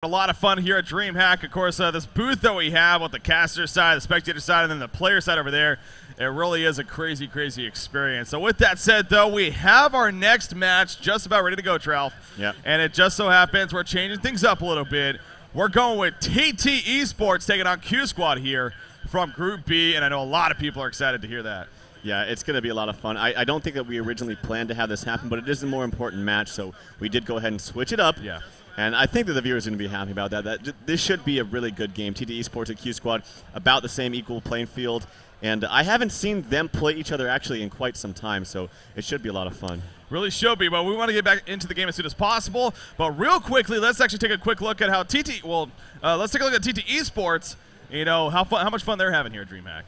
A lot of fun here at DreamHack. Of course, this booth that we have with the caster side, the spectator side, and then the player side over there, it really is a crazy, crazy experience. So with that said, though, we have our next match just about ready to go, Tralf. Yep. And it just so happens we're changing things up a little bit. We're going with TteS Esports taking on QsQ here from Group B, and I know a lot of people are excited to hear that. Yeah, it's going to be a lot of fun. I don't think that we originally planned to have this happen, but it is a more important match, so we did go ahead and switch it up. Yeah. And I think that the viewers are going to be happy about that. This should be a really good game. TteS Esports and QsQ, about the same equal playing field. And I haven't seen them play each other actually in quite some time, so it should be a lot of fun. Really should be, but we want to get back into the game as soon as possible. But real quickly, let's actually take a quick look at how let's take a look at TteS Esports. You know, how much fun they're having here at DreamHack.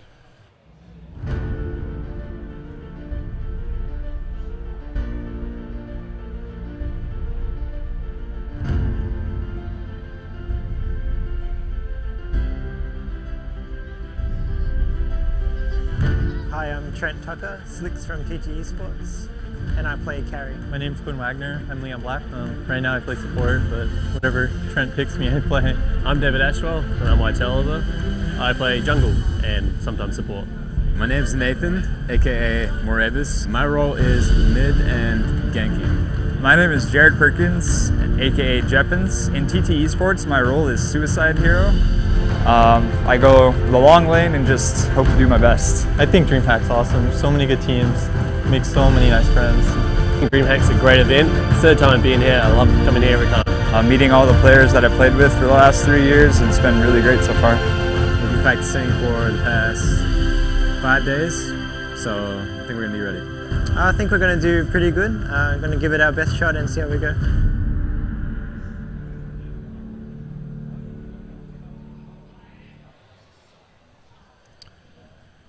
Hi, I'm Trent Tucker, Slicks from TteS Esports, and I play carry. My name's Quinn Wagner. I'm Leon Black. Right now I play support, but whatever Trent picks me, I play. I'm David Ashwell, and I'm White Oliver. I play jungle and sometimes support. My name's Nathan, aka Morevis. My role is mid and ganking. My name is Jared Perkins, aka Jeppins. In TteS Esports, my role is Suicide Hero. I go the long lane and just hope to do my best. I think DreamHack's awesome. So many good teams, make so many nice friends. DreamHack's a great event. Third time being here. I love coming here every time. Meeting all the players that I've played with for the last 3 years, and it's been really great so far. We've been practicing for the past 5 days, so I think we're going to be ready. I think we're going to do pretty good. Going to give it our best shot and see how we go.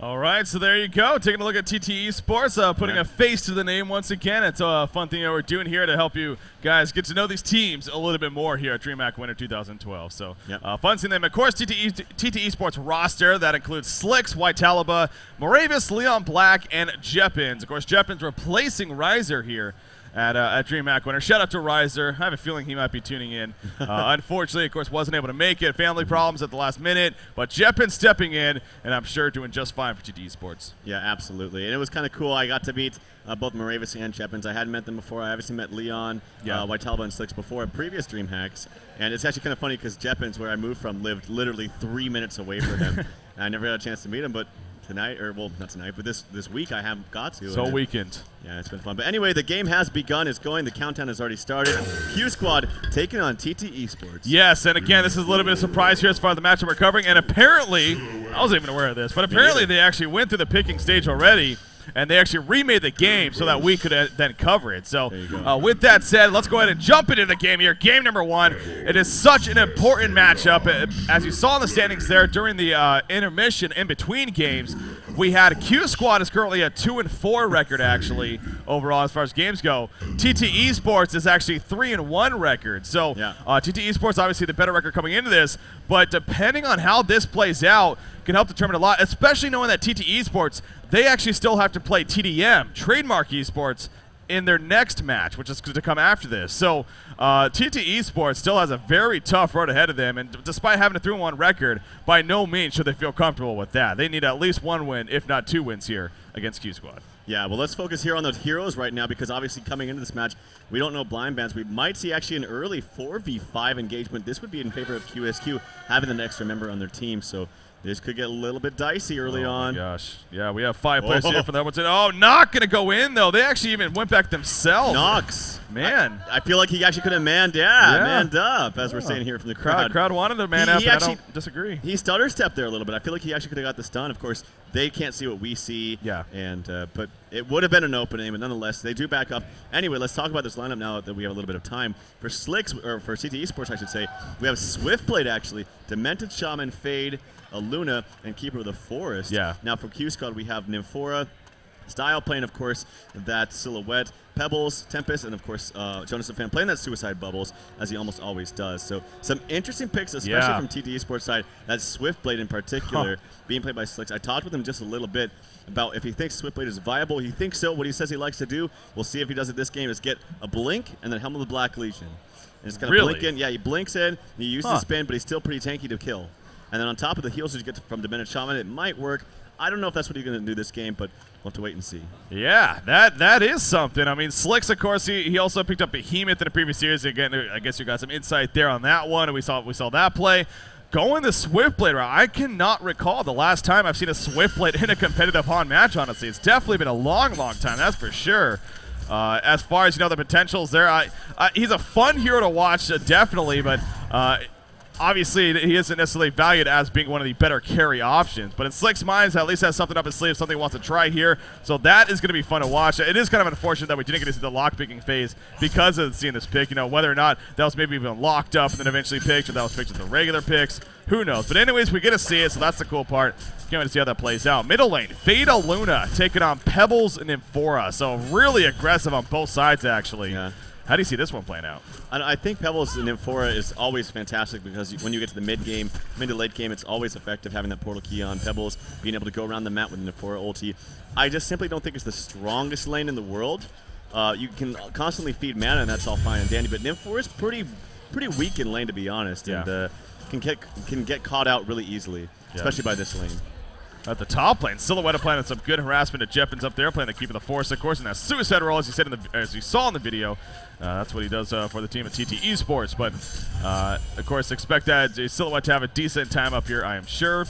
All right, so there you go. Taking a look at TteS Esports, putting a face to the name once again. It's a fun thing that we're doing here to help you guys get to know these teams a little bit more here at DreamHack Winter 2012. So fun seeing them. Of course, TteS Esports roster, that includes Slicks, White Taliba, Morevis, Leon Black, and Jeppins. Of course, Jeppins replacing Riser here at DreamHack Winter. Shout out to Riser. I have a feeling he might be tuning in. Unfortunately, of course, wasn't able to make it. Family problems at the last minute. But Jeppin stepping in, and I'm sure doing just fine for TteS Esports. Yeah, absolutely. And it was kind of cool. I got to meet both Morevis and Jeppins. I hadn't met them before. I obviously met Leon, White Taliba, and Slicks before at previous DreamHacks. And it's actually kind of funny because Jeppins, where I moved from, lived literally 3 minutes away from him. And I never had a chance to meet him, but tonight, or well, not tonight, but this week I have got to. So weekend. Yeah, it's been fun. But anyway, the game has begun. It's going. The countdown has already started. QsQ taking on TteS Esports. Yes, and again, this is a little bit of a surprise here as far as the matchup we're covering. And apparently, I wasn't even aware of this, but apparently they actually went through the picking stage already. And they actually remade the game so that we could then cover it. So with that said, let's go ahead and jump into the game here. Game number one. It is such an important matchup. As you saw in the standings there during the intermission in between games, we had QsQ is currently a 2-4 record actually overall as far as games go. TteS Esports is actually 3-1 record. So TteS Esports obviously the better record coming into this, but depending on how this plays out can help determine a lot, especially knowing that TteS Esports, they actually still have to play TDM, Trademark Esports, in their next match, which is to come after this. So TteS Esports still has a very tough road ahead of them, and despite having a 3-1 record, by no means should they feel comfortable with that. They need at least 1 win, if not 2 wins here against QsQ. Yeah, well, let's focus here on those heroes right now because obviously coming into this match, we don't know blind bans. We might see actually an early 4v5 engagement. This would be in favor of QsQ having an extra member on their team, so this could get a little bit dicey early on. Oh, my gosh. Yeah, we have 5 players here for that one. Oh, not going to go in, though. They actually even went back themselves. Nox. Man. I feel like he actually could have manned up, as we're saying here from the crowd. Crowd wanted to man up, and I don't disagree. He stutter stepped there a little bit. I feel like he actually could have got the stun. Of course, they can't see what we see. Yeah. And but it would have been an opening, but nonetheless, they do back up. Anyway, let's talk about this lineup now that we have a little bit of time. For Slicks, or for TteS Esports, I should say, we have Swiftblade, actually, Demented Shaman, Fade, a Luna, and Keeper of the Forest. Yeah. Now for QsQ, we have Nymphora, style, playing, of course, that Silhouette, Pebbles, Tempest, and, of course, Jonathan playing that Suicide Bubbles, as he almost always does. So some interesting picks, especially from TTE Sports side. That Swiftblade in particular being played by Slicks. I talked with him just a little bit about if he thinks Swiftblade is viable. He thinks so. What he says he likes to do, we'll see if he does it this game, is get a blink and then Helm of the Black Legion. And just kind of blink in. Yeah, he blinks in, he uses the spin, but he's still pretty tanky to kill. And then on top of the heals that you get from Diminished Shaman, it might work. I don't know if that's what he's going to do this game, but we'll have to wait and see. Yeah, that is something. I mean, Slicks, of course, he also picked up Behemoth in the previous series. Again, I guess you got some insight there on that one, and we saw that play. Going the Swiftblade route, I cannot recall the last time I've seen a Swiftblade in a competitive Han match, honestly. It's definitely been a long, long time, that's for sure. As far as, the potentials there, he's a fun hero to watch, definitely, but obviously he isn't necessarily valued as being one of the better carry options. But in Slick's minds, at least has something up his sleeve, something he wants to try here. So that is going to be fun to watch. It is kind of unfortunate that we didn't get to see the lock-picking phase because of seeing this pick. Whether or not that was maybe even locked up and then eventually picked, or that was picked as the regular picks. Who knows? But anyways, we get to see it, so that's the cool part. Can't wait to see how that plays out. Middle lane, Fada Luna taking on Pebbles and Nymphora. So really aggressive on both sides, actually. Yeah. How do you see this one playing out? I think Pebbles and Nymphora is always fantastic because when you get to the mid game, mid to late game, it's always effective having that portal key on Pebbles, being able to go around the map with Nymphora ulti. I just simply don't think it's the strongest lane in the world. You can constantly feed mana, and that's all fine and dandy, but Nymphora is pretty weak in lane, to be honest, and can get caught out really easily, especially by this lane. At the top lane, Silhouette planning some good harassment to Jeppins up there, playing the Keep of the Force, of course, and that suicide roll, as you said as you saw in the video. That's what he does for the team at TTE Sports. But of course, expect that Silhouette to have a decent time up here, I am sure.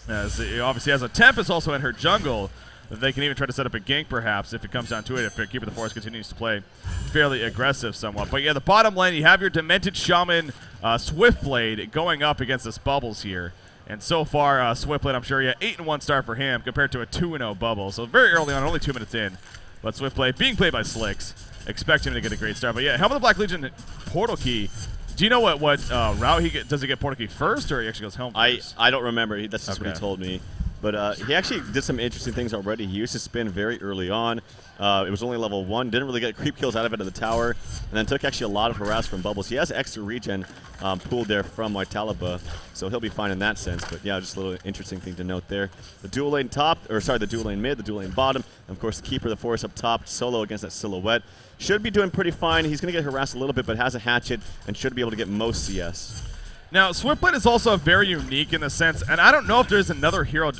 As he obviously has a Tempest also in her jungle. They can even try to set up a gank, perhaps, if it comes down to it, if Keep of the Force continues to play fairly aggressive somewhat. But yeah, the bottom lane, you have your Demented Shaman Swiftblade going up against this Bubbles here. And so far, Swiftblade, I'm sure, 8-1 start for him compared to a 2-0 Bubble. So very early on, only 2 minutes in. But Swiftblade being played by Slicks. Expect him to get a great start. But yeah, Helm of the Black Legion portal key. Do you know what route he does he get portal key first, or he actually goes Helm first? I don't remember. That's just what he told me. But he actually did some interesting things already. He used to spin very early on. It was only level 1. Didn't really get creep kills out of it at the tower. And then took actually a lot of harass from Bubbles. He has extra regen pooled there from Whitelaba. So he'll be fine in that sense. But yeah, just a little interesting thing to note there. The dual lane top, or sorry, the dual lane mid, the dual lane bottom. And of course, the Keeper of the Forest up top, solo against that Silhouette. Should be doing pretty fine. He's going to get harassed a little bit, but has a hatchet and should be able to get most CS. Now, Swiftblade is also very unique in the sense, and I don't know if there's another hero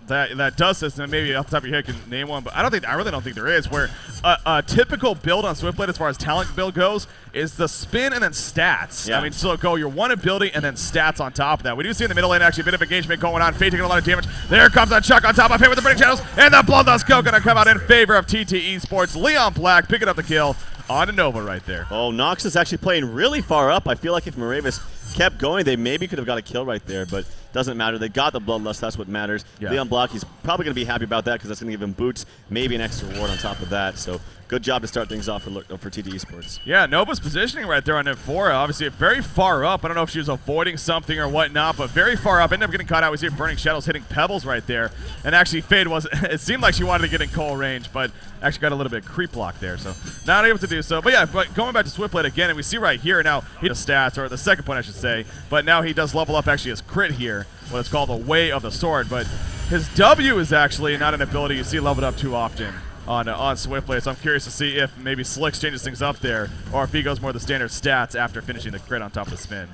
that does this, and maybe off the top of your head you can name one, but I really don't think there is, where a typical build on Swiftblade as far as talent build goes is the spin and then stats. Yeah. I mean, so go your one ability and then stats on top of that. We do see in the middle lane actually a bit of engagement going on. Fade taking a lot of damage. There comes that Chuck on top of him with the Burning Shadows, and the Bloodlust Go going to come out in favor of TTE Sports. Leon Black picking up the kill on a Nova right there. Oh, Nox is actually playing really far up. I feel like if Moravis kept going, they maybe could have got a kill right there, but doesn't matter. They got the Bloodlust. That's what matters. Yeah. Leon Block, he's probably going to be happy about that because that's going to give him boots, maybe an extra reward on top of that. So good job to start things off for TTE Sports. Yeah, Nova's positioning right there on Nymphora. Obviously very far up. I don't know if she was avoiding something or whatnot, but very far up. Ended up getting caught out. We see Burning Shadows hitting Pebbles right there. And actually Fade was, it seemed like she wanted to get in Cole range, but actually got a little bit of creep block there. So not able to do so. But yeah, going back to Swiftblade again, and we see right here now, he does stats, or the second point I should say, but now he does level up actually his crit here, what is called the Way of the Sword. But his W is actually not an ability you see leveled up too often on Swiftblade, so I'm curious to see if maybe Slicks changes things up there, or if he goes more the standard stats after finishing the crit on top of the spin.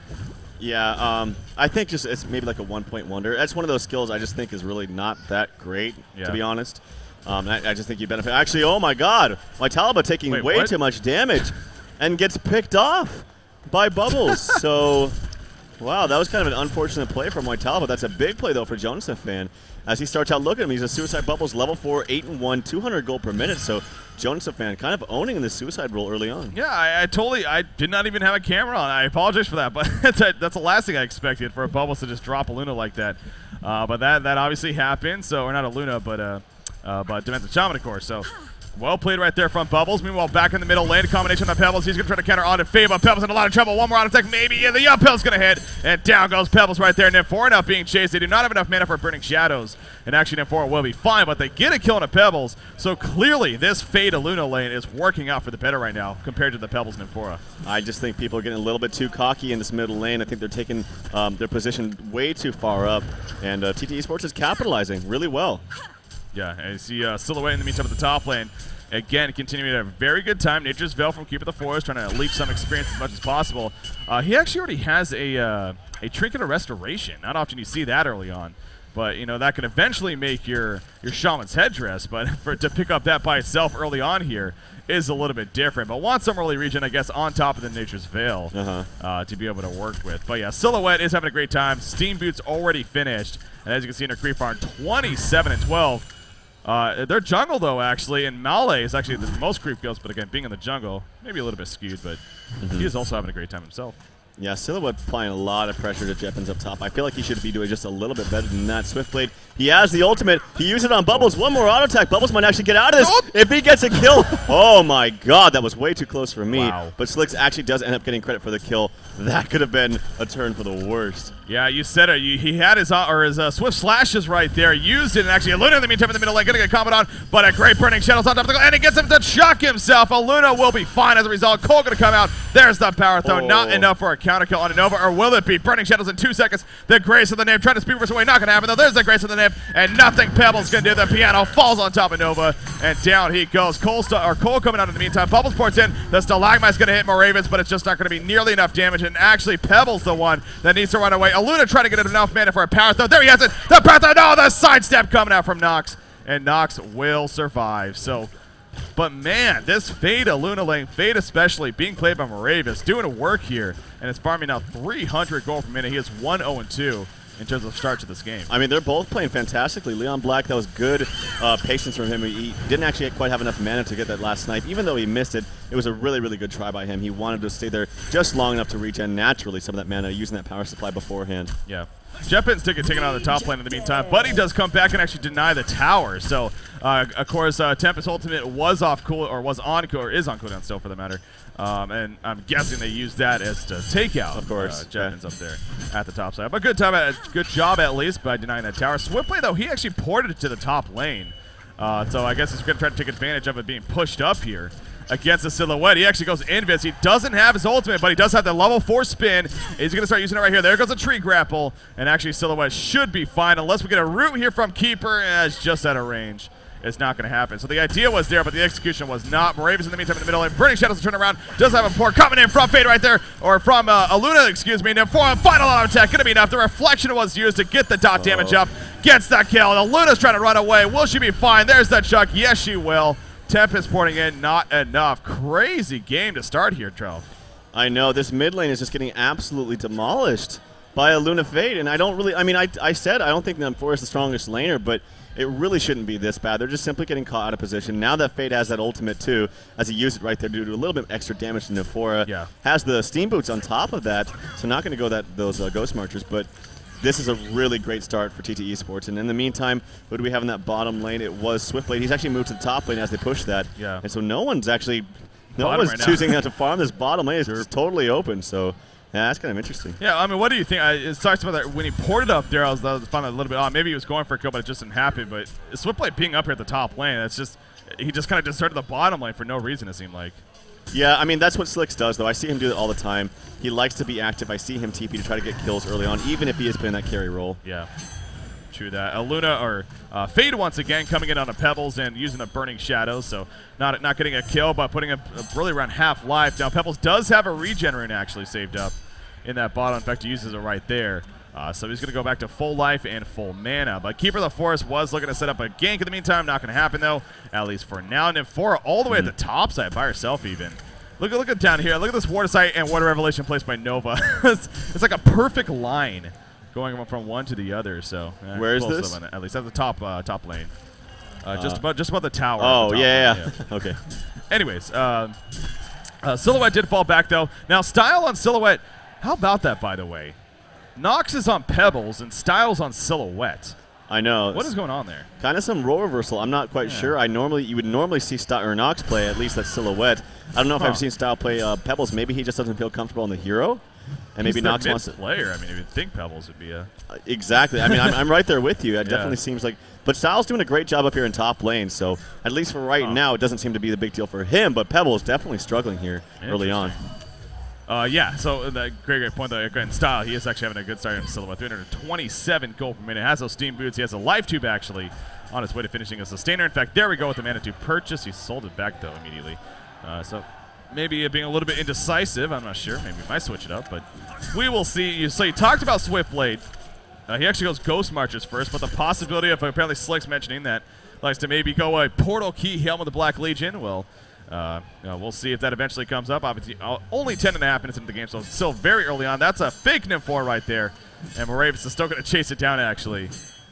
Yeah, I think just it's maybe like a one-point wonder. That's one of those skills I just think is really not that great, to be honest. I just think you benefit. Actually, oh my God, Whitelaba taking way too much damage and gets picked off by Bubbles. So, wow, that was kind of an unfortunate play from Whitelaba. That's a big play, though, for Jonas Fan. As he starts out looking at him, he's a Suicide Bubbles, level 4, 8-1, 200 gold per minute. So, Jonas Fan kind of owning the Suicide role early on. Yeah, I did not even have a camera on. I apologize for that, but that's the last thing I expected, for a Bubbles to just drop a Luna like that. But that obviously happened. So, or not a Luna, but Demented Shaman, of course. So Well played right there from Bubbles. Meanwhile, back in the middle lane, combination on Pebbles. He's going to try to counter onto Fade, but Pebbles in a lot of trouble. One more auto attack, maybe. Yeah, the uphill's going to hit, and down goes Pebbles right there. Nymphora now being chased. They do not have enough mana for Burning Shadows, and actually Nymphora will be fine, but they get a kill on a Pebbles. So clearly, this Fade Luna lane is working out for the better right now compared to the Pebbles Nymphora. I just think people are getting a little bit too cocky in this middle lane. I think they're taking their position way too far up, and TteS Esports is capitalizing really well. Yeah, and you see Silhouette in the meantime at the top lane. Again, continuing to have a very good time. Nature's Veil from Keeper of the Forest, trying to leech some experience as much as possible. He actually already has a Trinket of Restoration. Not often you see that early on. But, you know, that can eventually make your Shaman's Headdress. But to pick up that by itself early on here is a little bit different. But wants some early regen, I guess, on top of the Nature's Veil to be able to work with. But, yeah, Silhouette is having a great time. Steam Boots already finished. And as you can see in her creep farm, 27-12. Their jungle, though, actually, and Male is actually the most creep kills, but again, being in the jungle, maybe a little bit skewed, but he is also having a great time himself. Yeah, Silhouette applying a lot of pressure to Jeppins up top. I feel like he should be doing just a little bit better than that. Swiftblade, he has the ultimate. He used it on Bubbles. One more auto attack. Bubbles might actually get out of this if he gets a kill. Oh my god, that was way too close for me. Wow. But Slicks actually does end up getting credit for the kill. That could have been a turn for the worst. Yeah, you said it. He had his Swift Slashes right there. Used it, and actually Luna in the meantime in the middle lane, gonna get comment on, but a great Burning Shadows on top of the goal, and he gets him to chuck himself. Luna will be fine as a result. Cole gonna come out. There's the power throw. Not enough for a counter kill on Nova, or will it be? Burning Shadows in 2 seconds. The Grace of the Nymph trying to speed burst away. Not gonna happen though. There's the Grace of the Nymph, and nothing Pebbles can do. The piano falls on top of Nova, and down he goes. Cole coming out in the meantime. Bubbles ports in. The Stalagmite's gonna hit Moravens, but it's just not gonna be nearly enough damage, and actually Pebbles the one that needs to run away. Luna trying to get enough mana for a power throw. There he has it. The power throw. No, the sidestep coming out from Nox, and Nox will survive. So, but man, this Fade Luna lane, Fade especially, being played by Moravens, doing work here, and it's farming now 300 gold per minute. He is 1-0-2 in terms of start to this game. I mean, they're both playing fantastically. Leon Black, that was good patience from him. He didn't actually quite have enough mana to get that last snipe. Even though he missed it, it was a really, really good try by him. He wanted to stay there just long enough to regen naturally some of that mana using that power supply beforehand. Yeah. Jeppins took it taken out of the top lane in the meantime, but he does come back and actually deny the tower. So, of course, Tempest Ultimate was off cool, or was on cool, or is on cooldown still for the matter. And I'm guessing they used that as to take out, of course, Jeppins up there at the top side. But good job at least by denying that tower. Swiftplay though, he actually ported it to the top lane. So I guess he's going to try to take advantage of it being pushed up here against the Silhouette. He actually goes invis. He doesn't have his ultimate, but he does have the level 4 spin. He's going to start using it right here. There goes a tree grapple, and actually Silhouette should be fine unless we get a root here from Keeper, and it's just out of range. It's not going to happen. So the idea was there, but the execution was not. Moravens in the meantime in the middle lane. Burning Shadows to turn around. Does have a port coming in from Fade right there, or from Luna, excuse me. For a final auto attack, going to be enough. The reflection was used to get the dot damage up. Gets that kill. The Luna's trying to run away. Will she be fine? There's that chuck. Yes, she will. Tempest porting in, not enough. Crazy game to start here, Trell. I know, this mid lane is just getting absolutely demolished by a Luna Fade, and I don't really, I mean, I said I don't think Nymphora is the strongest laner, but it really shouldn't be this bad. They're just simply getting caught out of position. Now that Fade has that ultimate too, as he used it right there to do a little bit extra damage to Nymphora. Yeah. Has the Steam Boots on top of that, so not going to go those Ghost Marchers, but this is a really great start for TteS Esports. And in the meantime, who do we have in that bottom lane? It was Swiftblade. He's actually moved to the top lane as they push that. Yeah. And so no one's choosing to farm this bottom lane. It's just totally open. So yeah, that's kind of interesting. Yeah, I mean, what do you think? It starts with that when he ported up there, I was finding it a little bit odd. Maybe he was going for a kill, but it just didn't happen. But Swiftblade being up here at the top lane, it's just he just kind of deserted the bottom lane for no reason, it seemed like. Yeah, I mean, that's what Slicks does, though. I see him do it all the time. He likes to be active. I see him TP to try to get kills early on, even if he has been in that carry role. Yeah, true that. Luna, or Fade once again, coming in on a Pebbles and using the Burning Shadows, so not getting a kill, but putting a really around half life. Now, Pebbles does have a regen rune actually saved up in that bottom. In fact, he uses it right there. So he's going to go back to full life and full mana. But Keeper of the Forest was looking to set up a gank in the meantime. Not going to happen, though, at least for now. Nymphora all the way at the top side by herself even. Look at down here. Look at this Water Sight and Water Revelation placed by Nova. it's like a perfect line going from one to the other. So where is this? At least at the top lane. Just about the tower. Oh, yeah. Okay. Anyways, Silhouette did fall back, though. Now, Style on Silhouette. How about that, by the way? Nox is on Pebbles and Styles on Silhouette. I know. What is going on there? Kind of some role reversal. I'm not quite sure. You would normally see Nox play, at least that silhouette. I don't know if I've seen Style play Pebbles. Maybe he just doesn't feel comfortable on the hero. And maybe Nox wants to player. I mean, if you'd think Pebbles would be a exactly. I mean, I'm right there with you. It definitely seems like, but Styles doing a great job up here in top lane. So at least for right now, it doesn't seem to be the big deal for him. But Pebbles definitely struggling here early on. Yeah, so that great point though. In Style, he is actually having a good start in Silhouette. 327 gold per minute. Has those steam boots. He has a life tube actually on his way to finishing a sustainer. In fact, there we go with the mana to purchase. He sold it back though immediately. So maybe being a little bit indecisive. I'm not sure. Maybe he might switch it up, but we will see. So you talked about Swiftblade. He actually goes Ghost Marches first, but the possibility of apparently Slick's mentioning that likes to maybe go a Portal Key Helm of the Black Legion. Well, we'll see if that eventually comes up. Obviously, only 10.5 minutes into the game, so it's still very early on. That's a fake Nymph-4 right there, and Moravis is still going to chase it down actually.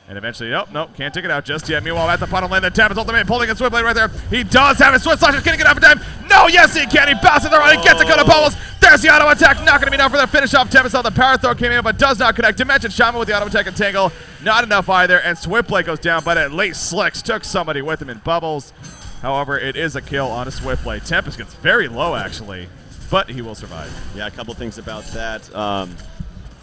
And eventually, nope, can't take it out just yet. Meanwhile, at the bottom lane, the TteS ultimate pulling a Swiftblade right there. He does have his Swift Slash. Can he get out in time? No, yes, he can. He bounces around. He gets a couple of bubbles. There's the auto attack. Not going to be enough for the finish off. TteS. The power throw came in, but does not connect. Dimension Shaman with the auto attack and tangle. Not enough either. And Swiftblade goes down, but at least Slicks took somebody with him in bubbles. However, it is a kill on a Swiftblade. TteS gets very low, actually, but he will survive. Yeah, a couple things about that.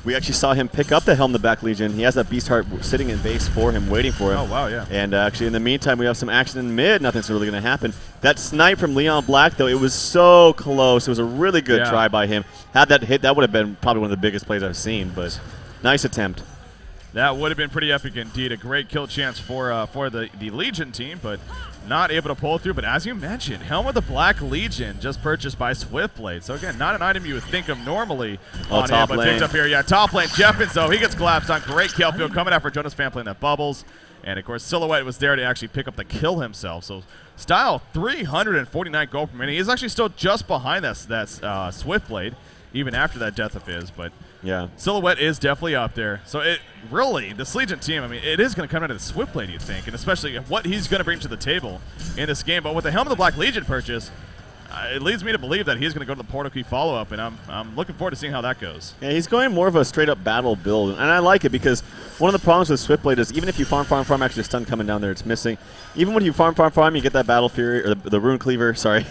We actually saw him pick up the Helm the Black Legion. He has that Beast Heart sitting in base for him, waiting for him. Oh, wow, yeah. And actually, in the meantime, we have some action in mid. Nothing's really going to happen. That snipe from Leon Black, though, it was so close. It was a really good try by him. Had that hit, that would have been probably one of the biggest plays I've seen, but nice attempt. That would have been pretty epic indeed. A great kill chance for the Legion team, but not able to pull through. But as you mentioned, Helm of the Black Legion just purchased by Swiftblade. So again, not an item you would think of normally on him, but picked up here. Yeah, top lane. Jeffins, though, he gets collapsed on. Great kill field coming out for Jonas Fan playing that bubbles. And of course, Silhouette was there to actually pick up the kill himself. So Style, 349 gold per minute. He's actually still just behind that Swiftblade, even after that death of his. But yeah, Silhouette is definitely up there. So it really, this Legion team, I mean, it is going to come down to the Swiftblade, you'd think, and especially what he's going to bring to the table in this game. But with the Helm of the Black Legion purchase, it leads me to believe that he's going to go to the Portal Key follow-up, and I'm looking forward to seeing how that goes. Yeah, he's going more of a straight-up battle build, and I like it because one of the problems with Swiftblade is even if you farm, actually a stun coming down there, it's missing. Even when you farm, you get that Battle Fury, or the Rune Cleaver, sorry.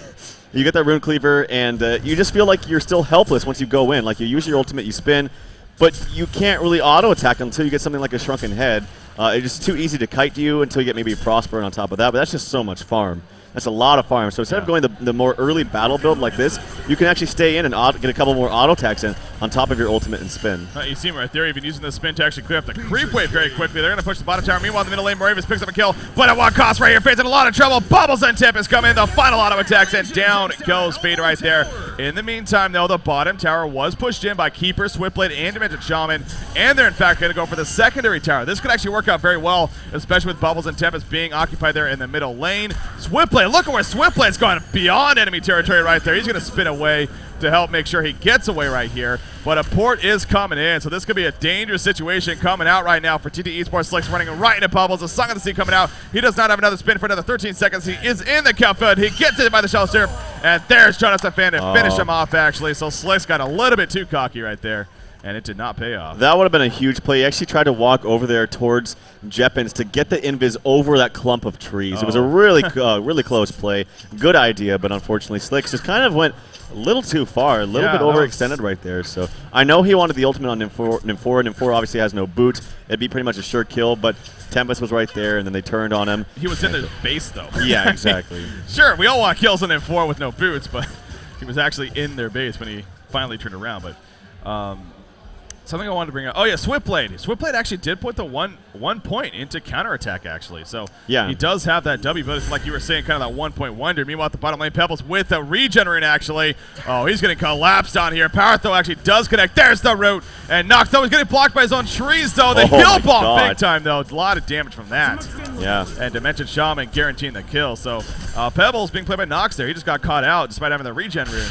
You get that Rune Cleaver, and you just feel like you're still helpless once you go in. Like, you use your ultimate, you spin, but you can't really auto-attack until you get something like a Shrunken Head. It's just too easy to kite you until you get maybe a Prosper on top of that, but that's just so much farm. That's a lot of farm. So instead of going the more early battle build like this, you can actually stay in and get a couple more auto attacks in on top of your ultimate and spin. You see him right there, even using the spin to actually clear up the creep wave very quickly. They're going to push the bottom tower. Meanwhile, in the middle lane, Moravis picks up a kill, but at what cost right here? Facing a lot of trouble. Bubbles and TteS come in. The final auto attacks, and down goes Fade right there. In the meantime, though, the bottom tower was pushed in by Keeper, Swiftblade, and Dimension Shaman, and they're in fact going to go for the secondary tower. This could actually work out very well, especially with Bubbles and TteS being occupied there in the middle lane. Swiftblade, look at where Swiftblade's gone beyond enemy territory right there. He's going to spin away to help make sure he gets away right here. But a port is coming in, so this could be a dangerous situation coming out right now for TT Esports. Slicks running right into Bubbles. The Song of the Sea coming out. He does not have another spin for another 13 seconds. He is in the kill field. He gets it by the Shell Surf, and there's Jonathan Fan to finish him off, actually. So Slicks got a little bit too cocky right there, and it did not pay off. That would have been a huge play. He actually tried to walk over there towards Jeppins to get the invis over that clump of trees. It was a really, really close play. Good idea, but unfortunately Slicks just kind of went a little too far, a little bit overextended right there. So I know he wanted the ultimate on Nymph-4. Nymph-4 obviously has no boot. It'd be pretty much a sure kill, but TteS was right there, and then they turned on him. He was in the base, though. Yeah, exactly. Sure, we all want kills on Nymph-4 with no boots, but he was actually in their base when he finally turned around. But something I wanted to bring up. Oh, yeah, Swiftblade. Swiftblade actually did put the one point into counterattack, actually. So yeah, he does have that W, but it's like you were saying, kind of that 1 point wonder. Meanwhile, at the bottom lane, Pebbles with a regenerate, actually. Oh, he's getting collapsed on here. Power throw actually does connect. There's the root. And Nox, though, he's getting blocked by his own trees, though. The kill bomb big time, though. A lot of damage from that. Yeah. And Dimension Shaman guaranteeing the kill. So Pebbles being played by Nox there. He just got caught out despite having the regen rune.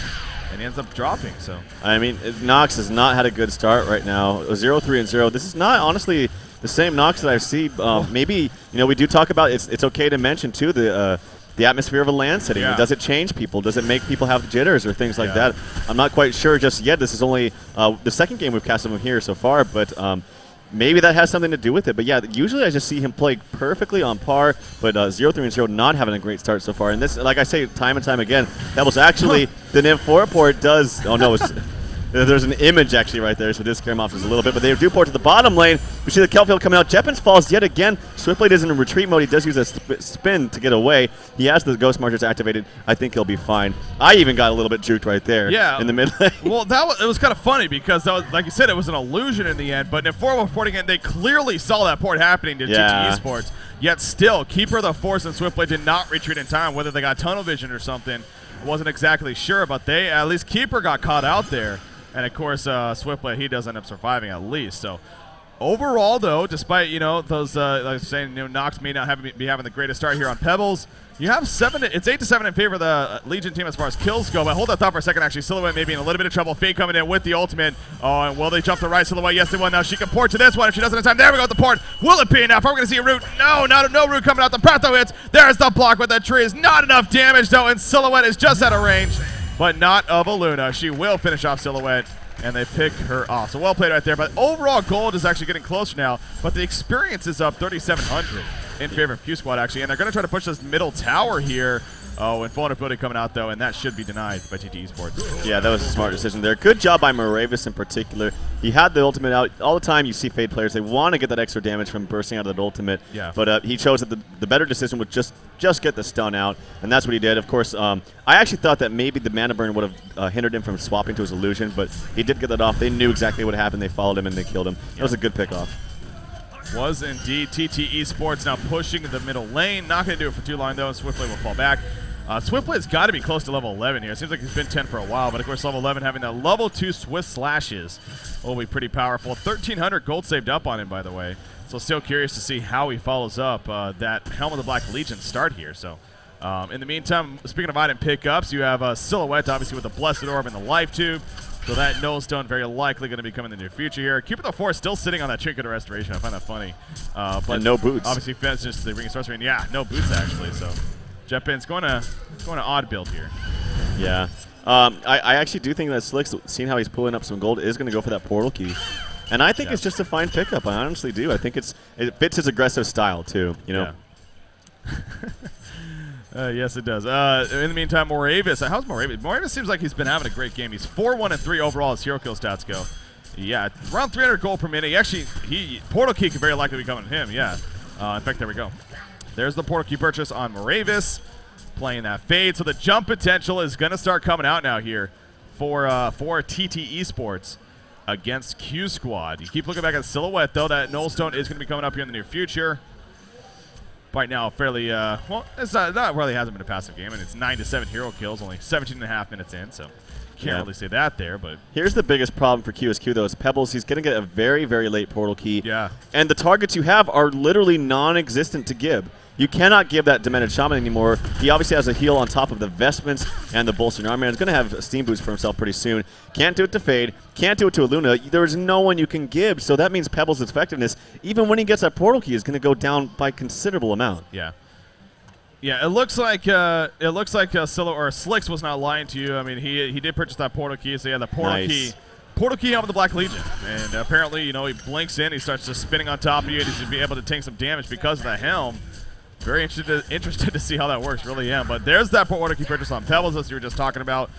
And he ends up dropping. So I mean, Nox has not had a good start right now. 0-3-0. This is not honestly the same Nox that I see. Maybe we do talk about it's okay to mention too the atmosphere of a LAN setting. Yeah. Does it change people? Does it make people have jitters or things like that? I'm not quite sure just yet. This is only the second game we've cast him here so far, but maybe that has something to do with it. But yeah, usually I just see him play perfectly on par, but 0-3 and 0 not having a great start so far. And this, like I say time and time again, that was actually the NIM4 port does. Oh no, it's, there's an image actually right there, so it did scare him off just a little bit. But they do port to the bottom lane. We see the Kelfield coming out. Jeppins falls yet again. Swiftblade is in retreat mode. He does use a spin to get away. He has the Ghost Marchers activated. I think he'll be fine. I even got a little bit juked right there in the mid lane. Well, it was kind of funny because, that was, like you said, it was an illusion in the end. But in 4 porting it, they clearly saw that port happening to TTE Sports. Yet still, Keeper of the Force and Swiftblade did not retreat in time. Whether they got tunnel vision or something, wasn't exactly sure. But they, at least Keeper got caught out there. And, of course, Swiftblade, he does end up surviving at least. So, overall, though, despite, you know, those, like I was saying, you know, Nox may not be having the greatest start here on Pebbles, you have it's 8-7 in favor of the Legion team as far as kills go. But hold that thought for a second, actually. Silhouette may be in a little bit of trouble. Fade coming in with the ultimate. Oh, and will they jump the right Silhouette? Yes, they will. Now she can port to this one if she doesn't have time. There we go with the port. Will it be enough? Are we going to see a root? No, no root coming out. The Pretho hits. There's the block with the trees. Not enough damage, though, and Silhouette is just out of range. But not of a Luna. She will finish off Silhouette, and they pick her off. So well played right there. But overall, gold is actually getting closer now. But the experience is up 3,700 in favor of QsQ, actually. And they're going to try to push this middle tower here. Oh, and vulnerability coming out, though, and that should be denied by TteS Sports. Yeah, that was a smart decision there. Good job by Moravis in particular. He had the ultimate out. All the time you see Fade players, they want to get that extra damage from bursting out of that ultimate. Yeah. But he chose that the better decision would just get the stun out, and that's what he did. Of course, I actually thought that maybe the mana burn would have hindered him from swapping to his illusion, but he did get that off. They knew exactly what happened. They followed him, and they killed him. That was a good pick off. Was indeed. TteS Sports now pushing the middle lane. Not going to do it for too long, though, and Swiftblade will fall back. Swiftblade's got to be close to level 11 here. It seems like he's been 10 for a while, but of course level 11 having that level 2 Swift Slashes will be pretty powerful. 1,300 gold saved up on him, by the way. So still curious to see how he follows up that Helm of the Black Legion start here. So in the meantime, speaking of item pickups, you have Silhouette, obviously with the Blessed Orb and the Life Tube. So that Nullstone very likely going to be coming in the near future here. Keeper of the Force still sitting on that Trinket of Restoration. I find that funny. But and no boots. Obviously, Fence just the Ring of Sorcery. And yeah, no boots actually. So Jeppin's going to odd build here. Yeah. I actually do think that Slick's, seeing how he's pulling up some gold, is going to go for that portal key. And I think it's just a fine pickup. I honestly do. I think it fits his aggressive style, too. You know? Yeah. Yes, it does. In the meantime, Moravis. How's Moravis? Moravis seems like he's been having a great game. He's 4-1-3 overall as hero kill stats go. Yeah, around 300 gold per minute. Portal key could very likely be coming to him. Yeah. In fact, there we go. There's the portal key purchase on Moravis. Playing that Fade. So the jump potential is going to start coming out now here for TteS Sports against QsQ. You keep looking back at Silhouette, though. That Nullstone is going to be coming up here in the near future. Right now, fairly, well, it's not really hasn't been a passive game, and it's 9-7 hero kills, only 17.5 minutes in, so can't really say that there. But here's the biggest problem for QsQ, though, is Pebbles. He's going to get a very, very late portal key. Yeah. And the targets you have are literally non-existent to Gib. You cannot give that Demented Shaman anymore. He obviously has a heal on top of the Vestments and the Bolstering Armor. He's going to have a Steam Boost for himself pretty soon. Can't do it to Fade. Can't do it to a Luna. There's no one you can give, so that means Pebbles' effectiveness, even when he gets that portal key, is going to go down by a considerable amount. Yeah. Yeah, it looks like Slicks was not lying to you. I mean, he did purchase that portal key, so yeah, the portal key. Portal key out with the Black Legion, and apparently, you know, he blinks in, he starts just spinning on top of you, and he's going to be able to take some damage because of the Helm. Very interested to see how that works, really am. But there's that portal key purchase on Pebbles, as you were just talking about.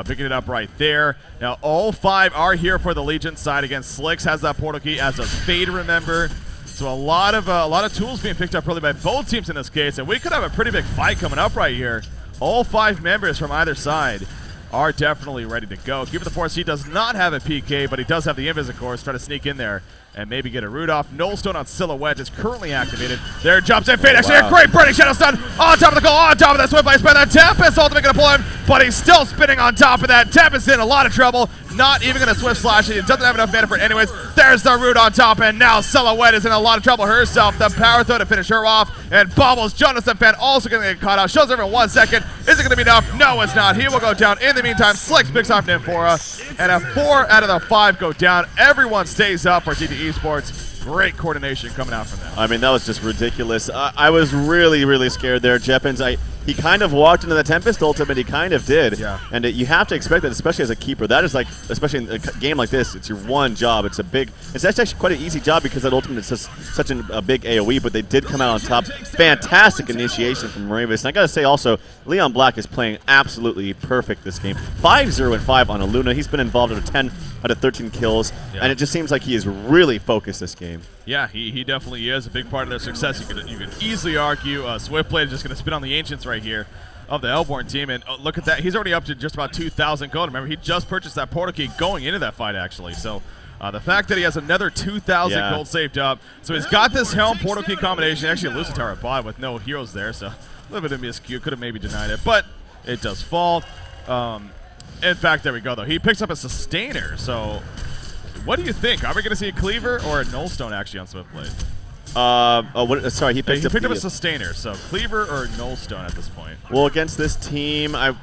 Picking it up right there. Now, all 5 are here for the Legion side. Again, Slicks has that portal key, as does Fade, remember. So a lot of tools being picked up really by both teams in this case, and we could have a pretty big fight coming up right here. All 5 members from either side are definitely ready to go. Keeper of the Force, he does not have a PK, but he does have the Invis, of course. Try to sneak in there and maybe get a root off. Nullstone on Silhouette is currently activated. There jumps in Fade. Actually, a great Burning Shadow stun on top of the goal, on top of that Swift Ice Spin. That Tempest ultimate going to pull him, but he's still spinning on top of that. Tempest in a lot of trouble. Not even going to Swift Slash it. He doesn't have enough mana for it anyways. There's the root on top, and now Silhouette is in a lot of trouble herself. The power throw to finish her off, and Bobbles, Jonathan Fan also going to get caught out. Shows over in 1 second. Is it going to be enough? No, it's not. He will go down. In the meantime, Slicks picks off Nymphora, and 4 out of the 5 go down. Everyone stays up for TteS Sports. Great coordination coming out from them. I mean, that was just ridiculous. I was really, really scared there, Jeppins. he kind of walked into the Tempest ultimate. He kind of did. Yeah. And you have to expect that, especially as a keeper. That is like, especially in a game like this, it's your one job. It's actually quite an easy job because that ultimate is just such a big AoE, but they did come out on top. Fantastic initiation from Moravis. And I got to say also, Leon Black is playing absolutely perfect this game. 5-0-5 on Aluna. He's been involved in 10 out of 13 kills, and it just seems like he is really focused this game. Yeah, he definitely is a big part of their success. You could easily argue Swiftblade is just going to spin on the Ancients right here of the Hellborn team, and look at that. He's already up to just about 2,000 gold. Remember, he just purchased that portal key going into that fight, actually. So the fact that he has another 2,000 gold saved up. So he's got this Helm portal key combination. Actually, a Lucitar at bot with no heroes there, so a little bit of miscue. Could have maybe denied it, but it does fall. In fact, there we go, though. He picks up a Sustainer, so what do you think? Are we going to see a Cleaver or a Nullstone, actually, on Swiftblade? Sorry, he picked up a Sustainer, so Cleaver or Nullstone at this point? Well, against this team, I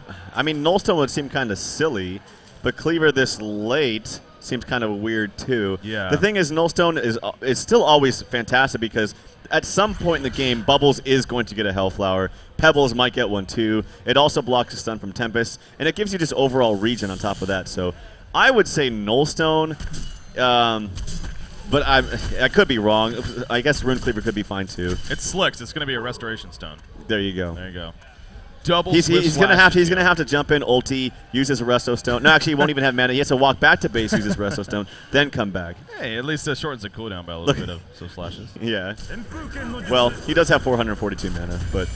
mean, Nullstone would seem kind of silly, but Cleaver this late seems kind of weird, too. Yeah. The thing is, Nullstone is still always fantastic because at some point in the game, Bubbles is going to get a Hellflower. Pebbles might get one too. It also blocks a stun from Tempest, and it gives you just overall regen on top of that. So I would say Nullstone, but I could be wrong. I guess Rune Cleaver could be fine too. It's Slicks. It's going to be a Restoration Stone. There you go. There you go. Double. He's gonna have to jump in, ulti, use his Resto Stone. No, actually, he won't even have mana. He has to walk back to base, use his Resto Stone, then come back. Hey, at least it shortens the cooldown by a little bit of some slashes. Yeah. Well, he does have 442 mana, but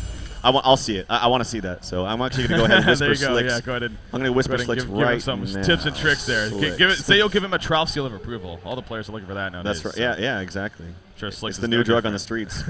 I'll see it. I want to see that. So I'm actually gonna go ahead and whisper Slicks. Yeah, go ahead. I'm gonna whisper Slicks give right him some now. tips and tricks there. Say you'll give him a Trough Seal of Approval. All the players are looking for that nowadays. That's right. Yeah, exactly. Sure, Slicks it's the new drug on the streets.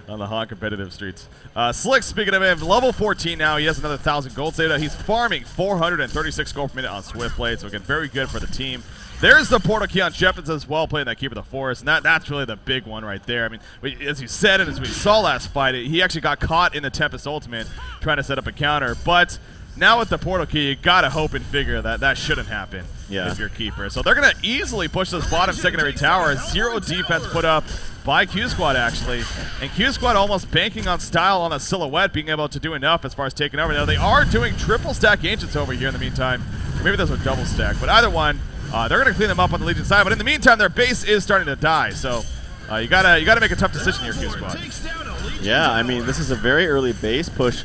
On the hot competitive streets. Slick, speaking of him, level 14 now. He has another 1,000 gold saved. He's farming 436 gold per minute on Swiftblade, so again, very good for the team. There's the portal key on Shepard as well, playing that Keeper of the Forest, and that's really the big one right there. I mean, as you said and as we saw last fight, he actually got caught in the Tempest ultimate trying to set up a counter, but now with the portal key, you gotta hope and figure that that shouldn't happen if you're Keeper. So they're gonna easily push this bottom secondary tower. 0 defense put up by QsQ actually, and QsQ almost banking on style on a Silhouette being able to do enough as far as taking over. Now they are doing triple stack Ancients over here in the meantime. Maybe those are double stack, but either one, they're gonna clean them up on the Legion side. But in the meantime, their base is starting to die. So you gotta make a tough decision here, QsQ. Yeah, I mean, this is a very early base push.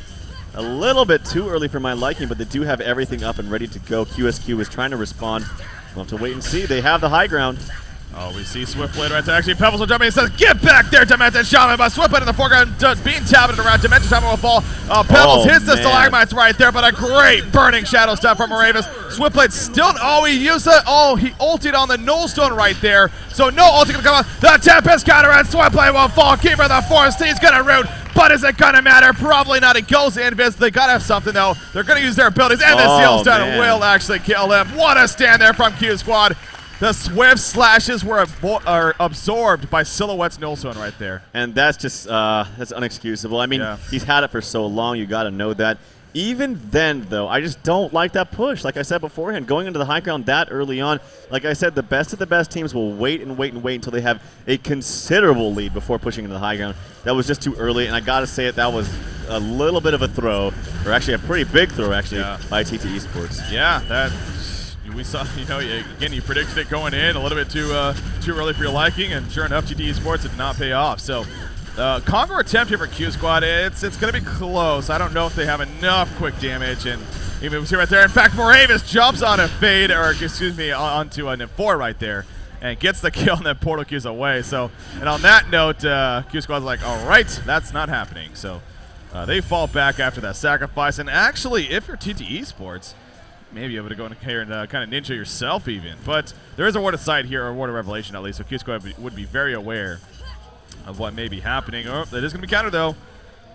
A little bit too early for my liking, but they do have everything up and ready to go. QsQ is trying to respond. We'll have to wait and see. They have the high ground. Oh, we see Swiftblade right there. Actually, Pebbles will jump in and says, "Get back there, Demented Shaman!" But Swiftblade in the foreground, being tabbed around. Demented Shaman will fall. Pebbles hits the stalagmites right there, but a great burning shadow step from Moravis. Swiftblade still, he used it. He ulted on the Nullstone right there. So no ulti gonna come out. The Tempest counter and Swiftblade will fall. Keeper of the Forest, he's gonna root. But is it gonna matter? Probably not. It goes invis. They gotta have something though. They're gonna use their abilities, and the Seal Stun will actually kill him. What a stand there from QsQ. The Swift slashes were absorbed by Silhouette's Nullstone right there. And that's just, that's unexcusable. I mean, he's had it for so long, you gotta know that. Even then, though, I just don't like that push. Like I said beforehand, going into the high ground that early on, like I said, the best of the best teams will wait and wait and wait until they have a considerable lead before pushing into the high ground. That was just too early, and I gotta say it, that was a little bit of a throw, or actually a pretty big throw, actually, by TteS Esports. Yeah, that... We saw, again, you predicted it going in a little bit too early for your liking, and sure enough, TteS Esports did not pay off. So, Conqueror attempt here for QsQ. It's going to be close. I don't know if they have enough quick damage, and even we see right there. In fact, Moravis jumps on a fade, or excuse me, onto a Nymph4 right there, and gets the kill, and then portal queues away. So, and on that note, QsQ's like, all right, that's not happening. So, they fall back after that sacrifice. And actually, if you're TteS Esports, maybe able to go in here and kind of ninja yourself even. But there is a Ward of Sight here, or a Ward of Revelation at least, so QsQ would be very aware of what may be happening. Oh, that is going to be countered though.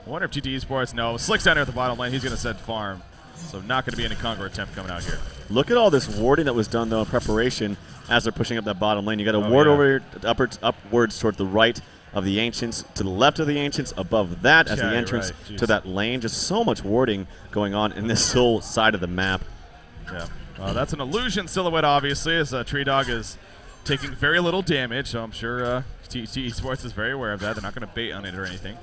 I wonder if TteS Esports, no. Slick's down here at the bottom lane, he's going to set farm. So not going to be any Conqueror attempt coming out here. Look at all this warding that was done though in preparation as they're pushing up that bottom lane. You got to ward over upwards toward the right of the Ancients, to the left of the Ancients, above that as the entrance to that lane. Just so much warding going on in this whole side of the map. Yeah, that's an illusion Silhouette, obviously, as Tree Dog is taking very little damage, so I'm sure TteS Esports is very aware of that. They're not going to bait on it or anything.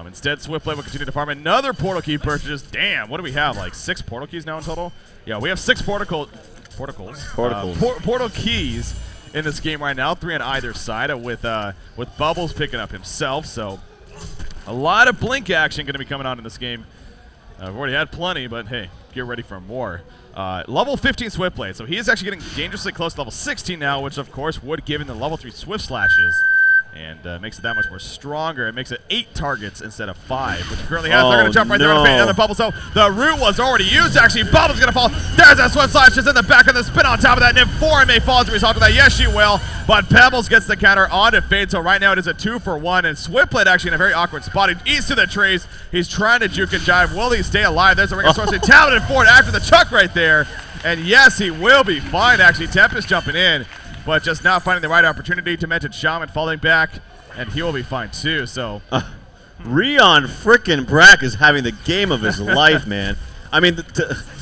Instead, Swiftblade will continue to farm another portal key purchase. Damn, what do we have? Like 6 portal keys now in total? Yeah, we have 6 portal keys in this game right now. 3 on either side, with Bubbles picking up himself. So a lot of blink action going to be coming on in this game. We've already had plenty, but hey, get ready for more. Level 15 Swiftblade, so he is actually getting dangerously close to level 16 now, which of course would give him the level 3 Swift Slashes, and makes it that much more stronger. It makes it 8 targets instead of 5, which he currently has. They're going to jump right there on the Bubble, so the root was already used. Actually, Bubble's going to fall. There's that Swift Slash just in the back of the spin on top of that. And then 4 may fall as a result of that. Yes, she will, but Pebbles gets the counter onto Fade, so right now it is a 2-for-1, and Swiftblade actually in a very awkward spot. He eats to the trees. He's trying to juke and jive. Will he stay alive? There's a ring of sorcery. Talented forward after the chuck right there, and yes, he will be fine. Actually, Tempest jumping in, but just not finding the right opportunity. Demented Shaman falling back, and he will be fine too. So Rion frickin' Brack is having the game of his life, man. I mean,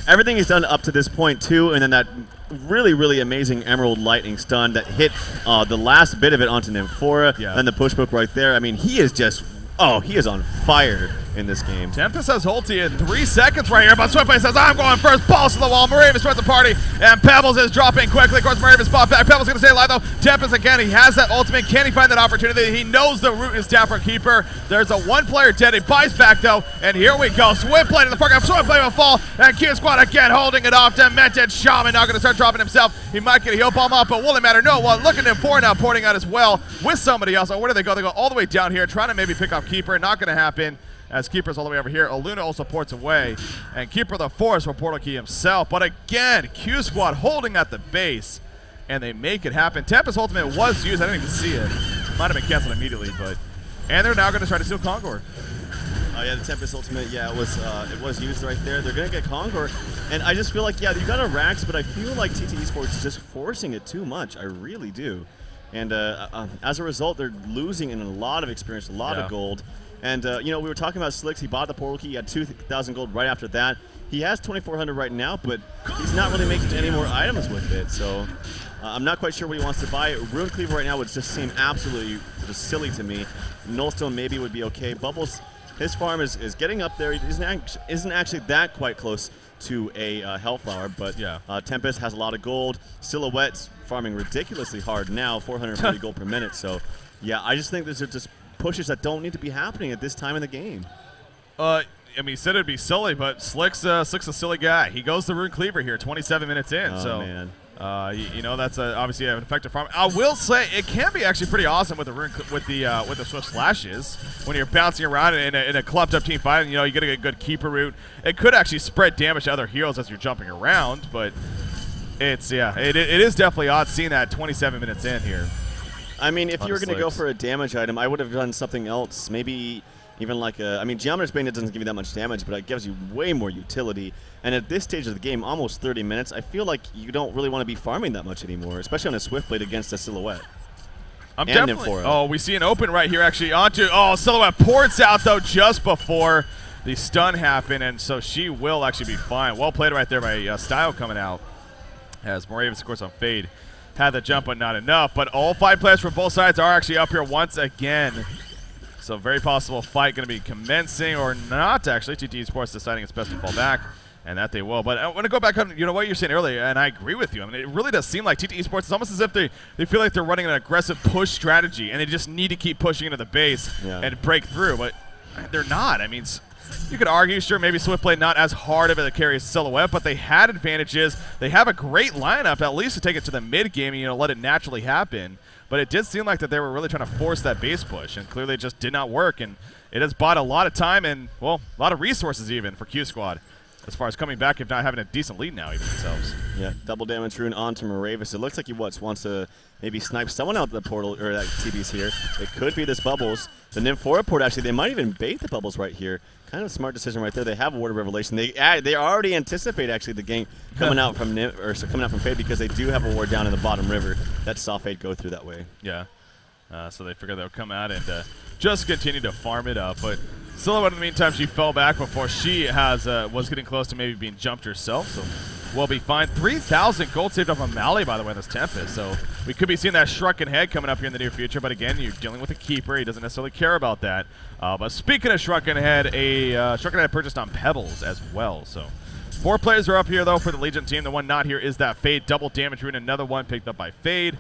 everything he's done up to this point too, and then that really, really amazing Emerald Lightning stun that hit the last bit of it onto Nymphora, and the push book right there. I mean, he is just, he is on fire in this game. Tempest has ulti in 3 seconds right here, but Swiftblade says, I'm going first. Balls to the wall. Maravis starts the party, and Pebbles is dropping quickly. Of course, Maravis spot back. Pebbles going to stay alive, though. Tempest again, he has that ultimate. Can he find that opportunity? He knows the root is down for Keeper. There's a 1-player dead. He buys back, though, and here we go. Swiftblade in the foreground. Swiftblade will fall, and QsQ again holding it off. Demented Shaman now going to start dropping himself. He might get a heal bomb up, but will it matter? No. Well, look at Nymphora now porting out as well with somebody else. Where do they go? They go all the way down here, trying to maybe pick off Keeper. Not going to happen, as Keeper's all the way over here. Aluna also ports away, and Keeper the Force will portal key himself. But again, QsQ holding at the base, and they make it happen. Tempest ultimate was used. I didn't even see it. Might have been canceled immediately, but and they're now going to try to steal Kongor. Yeah, the Tempest ultimate, it was used right there. They're going to get Kongor, and I just feel like, you got a Rax, but I feel like TT Esports is just forcing it too much. I really do. And as a result, they're losing in a lot of experience, a lot of gold. And, we were talking about Slicks. He bought the portal key. He had 2,000 gold right after that. He has 2,400 right now, but he's not really making any more items with it. So I'm not quite sure what he wants to buy. Rune Cleaver right now would just seem absolutely silly to me. Nullstone maybe would be okay. Bubbles, his farm is getting up there. He isn't actually that quite close to a Hellflower, but Tempest has a lot of gold. Silhouette's farming ridiculously hard now, 440 gold per minute. So, I just think these are just pushes that don't need to be happening at this time in the game. I mean, he said it'd be silly, but Slick's a silly guy. He goes to Rune Cleaver here, 27 minutes in. Man. That's obviously an effective farm. I will say it can be actually pretty awesome with the Swift Slashes when you're bouncing around in a clumped up team fight. And, you get a good keeper route. It could actually spread damage to other heroes as you're jumping around, but it is definitely odd seeing that 27 minutes in here. I mean, if you were going to go for a damage item, I would have done something else. Maybe even like Geometer's Bane doesn't give you that much damage, but it gives you way more utility. And at this stage of the game, almost 30 minutes, I feel like you don't really want to be farming that much anymore, especially on a Swiftblade against a Silhouette. I'm definitely. Oh, we see an open right here actually onto. Oh, Silhouette ports out though just before the stun happened, and so she will actually be fine. Well played right there by Style coming out. As Moravis, of course, on Fade had the jump, but not enough. But all 5 players from both sides are actually up here once again. So very possible fight going to be commencing or not, actually. TT Esports deciding it's best to fall back, and that they will. But I want to go back on what you were saying earlier, and I agree with you. I mean, it really does seem like TT Esports, it's almost as if they feel like they're running an aggressive push strategy, and they just need to keep pushing into the base and break through. But they're not. I mean, you could argue, sure, maybe Swiftblade not as hard of a carry as Silhouette, but they had advantages. They have a great lineup, at least to take it to the mid game and let it naturally happen. But it did seem like that they were really trying to force that base push, and clearly it just did not work. And it has bought a lot of time and, well, a lot of resources even for QsQ as far as coming back, if not having a decent lead now even themselves. Yeah, double damage rune onto Maravis. It looks like he wants to maybe snipe someone out the portal, or that TB's here. It could be this Bubbles. The Nymphora port, actually, they might even bait the Bubbles right here. Kind of a smart decision right there. They have a Word of Revelation. They already anticipate, actually, the gank coming out from Fade, because they do have a ward down in the bottom river that saw Fade go through that way. Yeah. So they figured they'll come out and just continue to farm it up. But Silhouette, in the meantime, she fell back before she was getting close to maybe being jumped herself. So will be fine. 3,000 gold saved off of Mally, by the way, in this TteS. So we could be seeing that Shrunken Head coming up here in the near future. But again, you're dealing with a keeper. He doesn't necessarily care about that. But speaking of Shrunken Head, a Shrunken Head purchased on Pebbles as well. So 4 players are up here, though, for the Legion team. The one not here is that Fade. Double damage rune, another one picked up by Fade.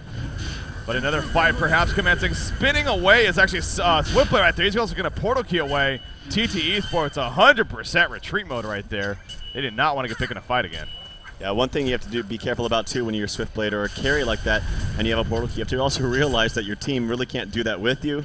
But another fight perhaps commencing. Spinning away is actually Swiftblade right there. He's also going to portal key away. TTE Sports, 100% retreat mode right there. They did not want to get picked in a fight again. Yeah, one thing you have to be careful about, too, when you're a Swiftblade or a carry like that and you have a portal key, you have to also realize that your team really can't do that with you.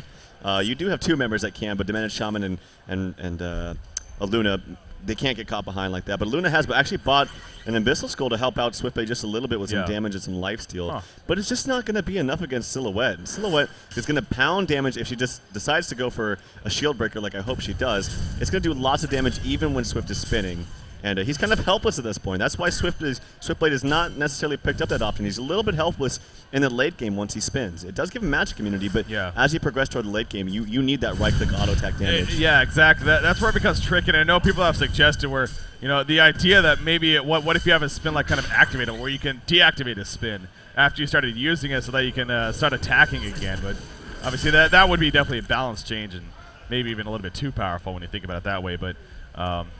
You do have 2 members that can, but Demented Shaman and Luna, they can't get caught behind like that. But Luna has actually bought an Abyssal Skull to help out Swiftblade just a little bit with some damage and some lifesteal. But it's just not going to be enough against Silhouette. And Silhouette is going to pound damage if she just decides to go for a shield breaker like I hope she does. It's going to do lots of damage even when Swift is spinning. And he's kind of helpless at this point. That's why Swiftblade is not necessarily picked up that often. He's a little bit helpless in the late game once he spins. It does give him magic immunity, but as you progress toward the late game, you need that right-click auto-attack damage. Yeah, exactly. That's where it becomes tricky. And I know people have suggested where, you know, the idea that maybe what if you have a spin like kind of activated, where you can deactivate a spin after you started using it so that you can start attacking again. But obviously that would be definitely a balance change and maybe even a little bit too powerful when you think about it that way. But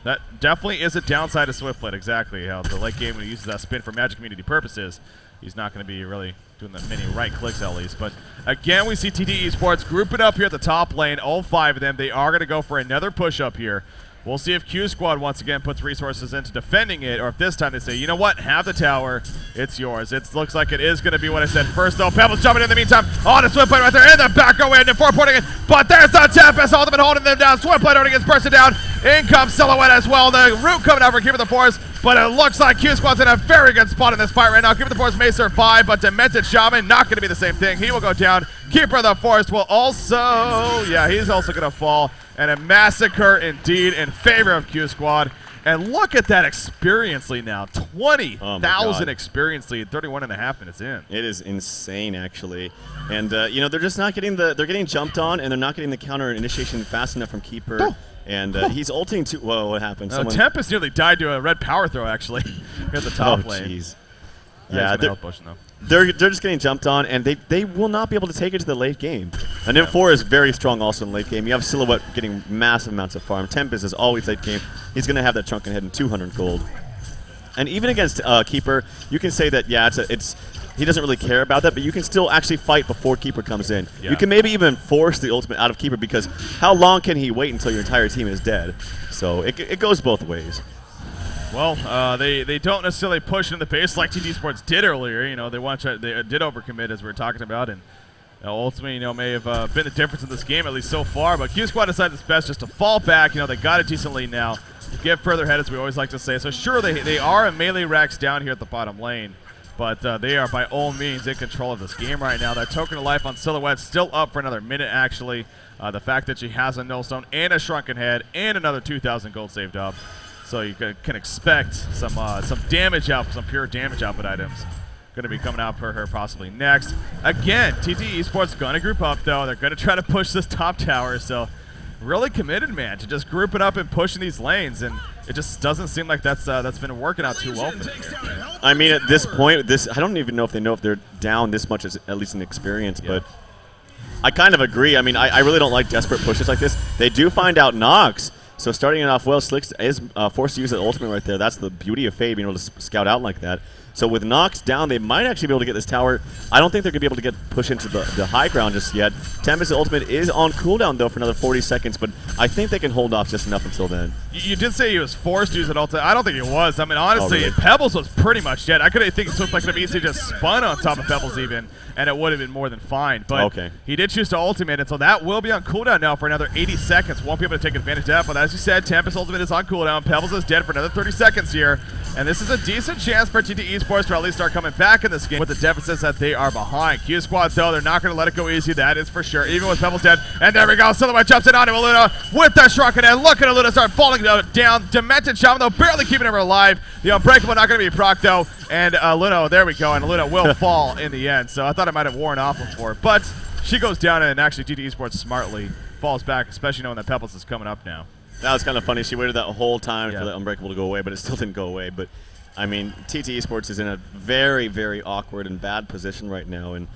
that definitely is a downside of Swiftblade, exactly. How the late game when he uses that spin for magic community purposes, he's not going to be really doing the many right clicks at least. But again, we see TTE Sports group it up here at the top lane, all 5 of them. They are going to go for another push up here. We'll see if Q Squad once again puts resources into defending it, or if this time they say, you know what, have the tower, it's yours. It looks like it is going to be what I said first, though. Pebbles jumping in the meantime on a Swiftblade right there in the back row and 4 porting it, but there's the TteS ultimate holding them down. Swiftblade already gets bursted down. In comes Silhouette as well. The root coming out for Keeper of the Forest, but it looks like Q Squad's in a very good spot in this fight right now. Keeper of the Forest may survive, but Demented Shaman not going to be the same thing. He will go down. Keeper of the Forest will also, he's also going to fall. And a massacre indeed in favor of Q Squad. And look at that experience lead now. 20,000 experience lead, 31.5 minutes in. It is insane, actually. And, you know, they're just not getting they're getting jumped on, and they're not getting the counter initiation fast enough from Keeper. Oh. And he's ulting too. Whoa, what happened? TteS nearly died to a red power throw, actually, here at the top lane. Jeez. Yeah, they're just getting jumped on, and they will not be able to take it to the late game. And M4 is very strong also in late game. You have Silhouette getting massive amounts of farm. TteS is always late game. He's going to have that Shrunken Head in 200 gold. And even against Keeper, you can say that, yeah, he doesn't really care about that, but you can still actually fight before Keeper comes in. You can maybe even force the ultimate out of Keeper, because how long can he wait until your entire team is dead? So it goes both ways. Well, they don't necessarily push in the pace like TTE Sports did earlier. You know, they did overcommit, as we were talking about, and ultimately, you know, may have been the difference in this game, at least so far. But Q Squad decided it's best just to fall back. You know, they got a decent lead now. Get further ahead, as we always like to say. So sure, they are in melee racks down here at the bottom lane, but they are by all means in control of this game right now. That token of life on Silhouette still up for another minute, actually. The fact that she has a Nullstone and a Shrunken Head and another 2,000 gold saved up. So you can expect some damage out, some pure damage output items going to be coming out for her possibly next. Again, TTE Esports going to group up, though. They're going to try to push this top tower. So really committed, man, to just grouping up and pushing these lanes. And it just doesn't seem like that's been working out too well for them here. I mean, at this point, I don't even know if they're down this much, as at least in experience, but I kind of agree. I mean, I really don't like desperate pushes like this. They do find out Nox. So starting it off well, Slicks is forced to use that ultimate right there. That's the beauty of Faye, being able to scout out like that. So with Nox down, they might actually be able to get this tower. I don't think they're going to be able to get pushed into the high ground just yet. TteS' ultimate is on cooldown, though, for another 40 seconds, but I think they can hold off just enough until then. You did say he was forced to use an ultimate. I don't think he was. I mean, honestly, Pebbles was pretty much dead. I could think it looked like it easily just spun on top of Pebbles even, and it would have been more than fine. But he did choose to ultimate, and so that will be on cooldown now for another 80 seconds. Won't be able to take advantage of that, but as you said, TteS' ultimate is on cooldown. Pebbles is dead for another 30 seconds here, and this is a decent chance for TTE Esports to at least start coming back in this game with the deficits that they are behind. Q Squad, though, they're not going to let it go easy. That is for sure, even with Pebbles dead. And there we go. Silhouette jumps in onto Luna with the Shrunken Head. Look at Luna start falling down. Demented Shaman, though, barely keeping her alive. The Unbreakable not going to be proc, though. And Luna, there we go. And Luna will fall in the end. So I thought I might have worn off before. But she goes down, and actually TTE Esports smartly falls back, especially knowing that Pebbles is coming up now. That was kind of funny. She waited that whole time for the Unbreakable to go away, but it still didn't go away. But I mean, TT Esports is in a very, very awkward and bad position right now, and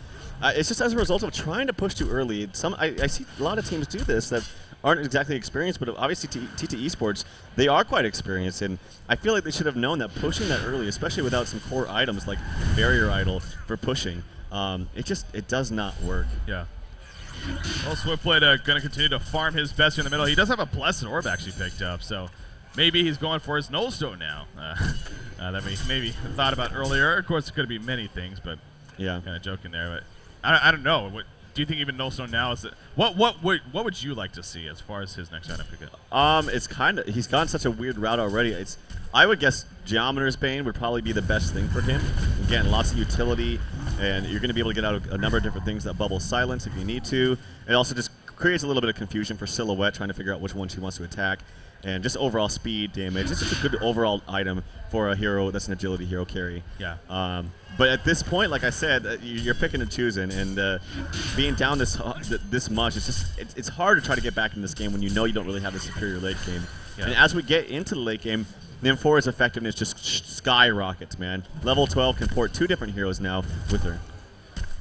it's just as a result of trying to push too early. I see a lot of teams do this that aren't exactly experienced, but obviously TT Esports, they are quite experienced, and I feel like they should have known that pushing that early, especially without some core items like Barrier Idol for pushing, it does not work. Yeah. Well, Swiftblade going to continue to farm his best in the middle. He does have a Blessed Orb actually picked up, so maybe he's going for his Nullstone now. That we maybe thought about earlier. Of course, it could be many things, but yeah, kind of joking there. But I don't know. What do you think? Even Nullstone now is what would you like to see as far as his next item pick up? It's he's gone such a weird route already. I would guess Geometer's Bane would probably be the best thing for him. Again, lots of utility, and you're going to be able to get out a number of different things that bubble silence if you need to. It also just creates a little bit of confusion for Silhouette trying to figure out which one she wants to attack, and just overall speed damage. It's just a good overall item for a hero that's an agility hero carry. Yeah. But at this point, like I said, you're picking and choosing, and being down this much, it's hard to try to get back in this game when you know you don't really have a superior late game. Yeah. And as we get into the late game, the M4's effectiveness just skyrockets, man. Level 12 can port 2 different heroes now with her.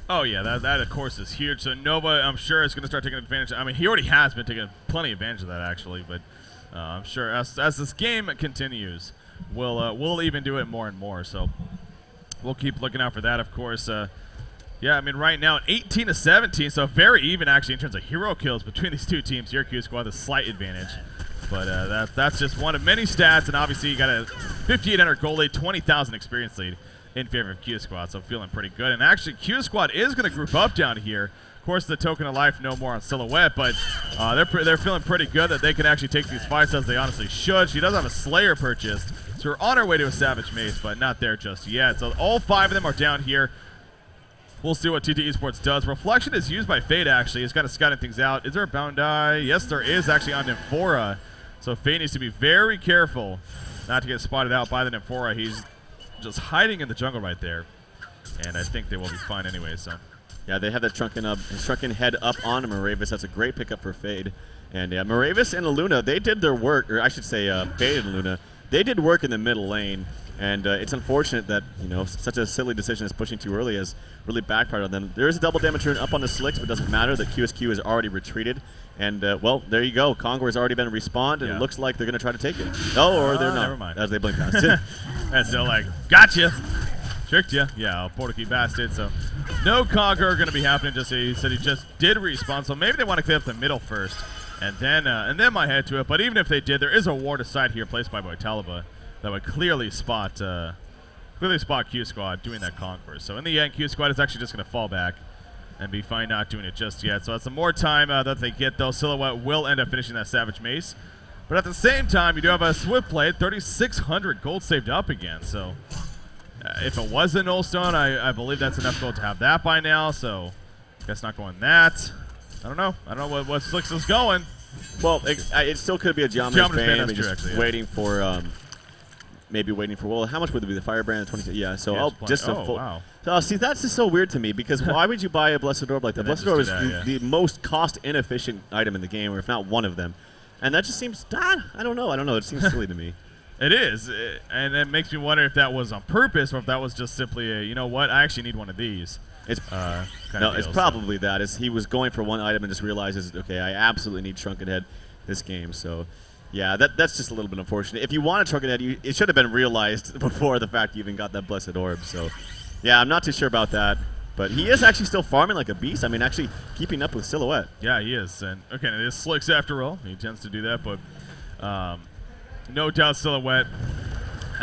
Oh yeah, that of course is huge. So Nova, I'm sure, is going to start taking advantage. I mean, he already has been taking plenty of advantage of that actually, but I'm sure as this game continues, we'll even do it more and more. So we'll keep looking out for that, of course. Yeah, I mean, right now 18 to 17, so very even actually in terms of hero kills between these two teams. Here, QsQ has a slight advantage. But that's just one of many stats, and obviously you got a 5,800 gold lead, 20,000 experience lead in favor of QsQ, so feeling pretty good. And actually, QsQ is going to group up down here. Of course, the Token of Life no more on Silhouette, but they're feeling pretty good that they can actually take these fights as they honestly should. She does have a Slayer purchased, so we're on our way to a Savage Mace, but not there just yet. So all 5 of them are down here. We'll see what TT Esports does. Reflection is used by Fade, actually. He's kind of scouting things out. Is there a bound die? Yes, there is actually on Nymphora. So Fade needs to be very careful not to get spotted out by the Nymphora. He's just hiding in the jungle right there. And I think they will be fine anyway, so. Yeah, they have that shrunken head up on Moravis. That's a great pickup for Fade. And yeah, Moravis and Luna, they did their work, or I should say Fade and Luna, they did work in the middle lane. And it's unfortunate that, you know, such a silly decision as pushing too early has really backfired on them. There is a double damage rune up on the Slicks, but it doesn't matter that QsQ has already retreated. And, well, there you go. Kongor has already been respawned, and it looks like they're going to try to take it. Oh, or they're not. Never mind. As they blink past it. And so, like, gotcha. Tricked you. Yeah, Portkey bastard. So, no Kongor going to be happening. Just he said he just did respawn. So maybe they want to clear up the middle first, and then might head to it. But even if they did, there is a ward aside here placed by Boitalaba that would clearly spot QsQ doing that Conquer. So in the end, QsQ is actually just going to fall back and be fine not doing it just yet. So that's the more time that they get, though. Silhouette will end up finishing that Savage Mace. But at the same time, you do have a Swiftblade, 3,600 gold saved up again. So if it was a Nullstone, I believe that's enough gold to have that by now. So I guess not going that. I don't know what Slicks is going. Well, it still could be a Geometer's Bane. I mean, just waiting for maybe waiting for, well, how much would it be? The Firebrand, 22? Yeah, so I'll just a full. Wow. So, see, that's just so weird to me, because why would you buy a Blessed Orb like that? Blessed Orb is the most cost-inefficient item in the game, or if not one of them. And that just seems, I don't know. It seems silly to me. It is, and it makes me wonder if that was on purpose, or if that was just simply a, you know what, I actually need one of these. It's it's probably that. He was going for one item and just realizes, okay, I absolutely need Shrunken Head this game, so... Yeah, that's just a little bit unfortunate. If you want a Shrunken Head, it should have been realized before the fact you even got that Blessed Orb. So, yeah, I'm not too sure about that. But he is actually still farming like a beast. I mean, actually keeping up with Silhouette. Yeah, he is. And, okay, it is Slicks after all. He tends to do that. But no doubt Silhouette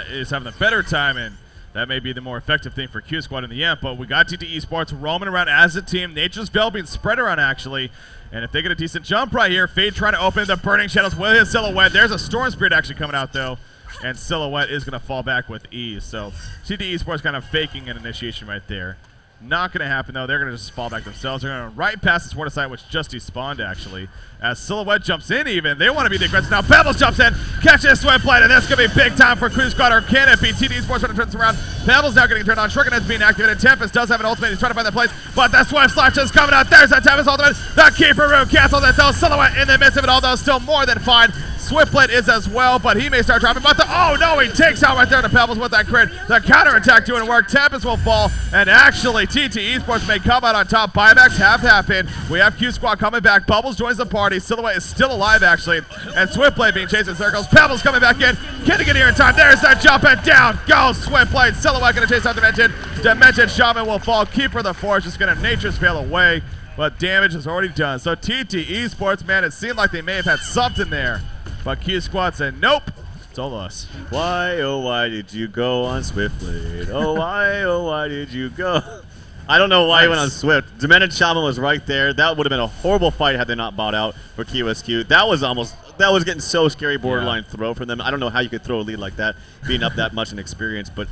is having a better time, and that may be the more effective thing for QsQ in the end. But we got TT Esports roaming around as a team. Nature's Veil being spread around, actually. And if they get a decent jump right here, Fade trying to open the Burning Shadows with his Silhouette. There's a Storm Spirit actually coming out, though. And Silhouette is going to fall back with ease. So TT Esports kind of faking an initiation right there. Not going to happen, though. They're going to just fall back themselves. They're going to right past this Ward side, which just despawned, actually. As Silhouette jumps in, even. They want to be the aggressor. Now Pebbles jumps in, catches Swiftblade, and that's going to be big time for QsQ, or can it be? TT Esports trying to turn this around. Pebbles now getting turned on. Shrunken Head's being activated. Tempest does have an ultimate. He's trying to find that place, but that Swift Slash is coming out. There's that Tempest ultimate. The Keeper Room cancels it, though. Silhouette in the midst of it all, though, still more than fine. Swiftblade is as well, but he may start dropping. But oh no, he takes out right there the Pebbles with that crit. The counterattack doing work. TteS will fall, and actually TT Esports may come out on top. Buybacks have happened. We have QsQ coming back. Bubbles joins the party. Silhouette is still alive actually, and Swiftblade being chased in circles. Pebbles coming back in. Can he get here in time? There's that jump, and down goes Swiftblade. Silhouette going to chase out Dimension. Dimension Shaman will fall. Keeper of the Forest just going to Nature's Veil away, but damage is already done. So TT Esports, man, it seemed like they may have had something there, but QsQ said nope. It's all us. Why, oh why did you go on Swiftblade? Oh why did you go? I don't know why he went on Swift. Demented Shaman was right there. That would have been a horrible fight had they not bought out for QsQ. That was getting so scary, borderline throw from them. I don't know how you could throw a lead like that, being up that much in experience, but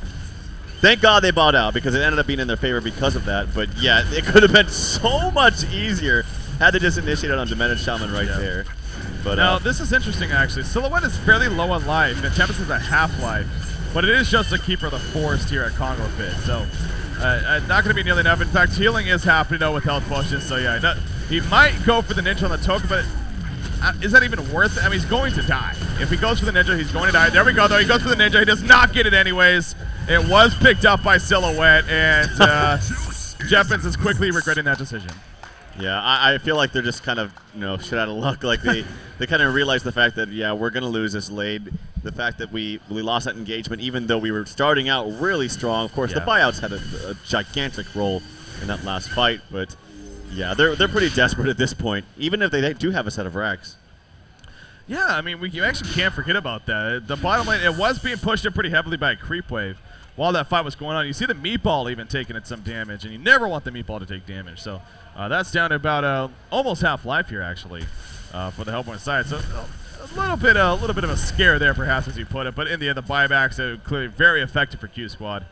thank God they bought out because it ended up being in their favor because of that. But yeah, it could have been so much easier had they just initiated on Demented Shaman right there. But now, this is interesting, actually. Silhouette is fairly low on life, and TteS is at half-life, but it is just a Keeper of the Forest here at Congo Pit, so not going to be nearly enough. In fact, healing is happening, though, with health potions, so yeah, he might go for the Ninja on the token, but is that even worth it? I mean, he's going to die. If he goes for the Ninja, he's going to die. There we go, though. He goes for the Ninja. He does not get it anyways. It was picked up by Silhouette, and Jeffins is quickly regretting that decision. Yeah, I feel like they're just kind of, shit out of luck. Like they kind of realized the fact that, yeah, we're going to lose this late. The fact that we lost that engagement, even though we were starting out really strong. Of course, the buyouts had a gigantic role in that last fight. But, yeah, they're pretty desperate at this point, even if they do have a set of racks. Yeah, I mean, you actually can't forget about that. The bottom lane, it was being pushed in pretty heavily by a creep wave while that fight was going on. You see the meatball even taking it some damage, and you never want the meatball to take damage. So that's down to about almost half life here, actually, for the Hellborn side. So a little bit of a scare there, perhaps, as you put it. But in the end, the buybacks are clearly very effective for QsQ.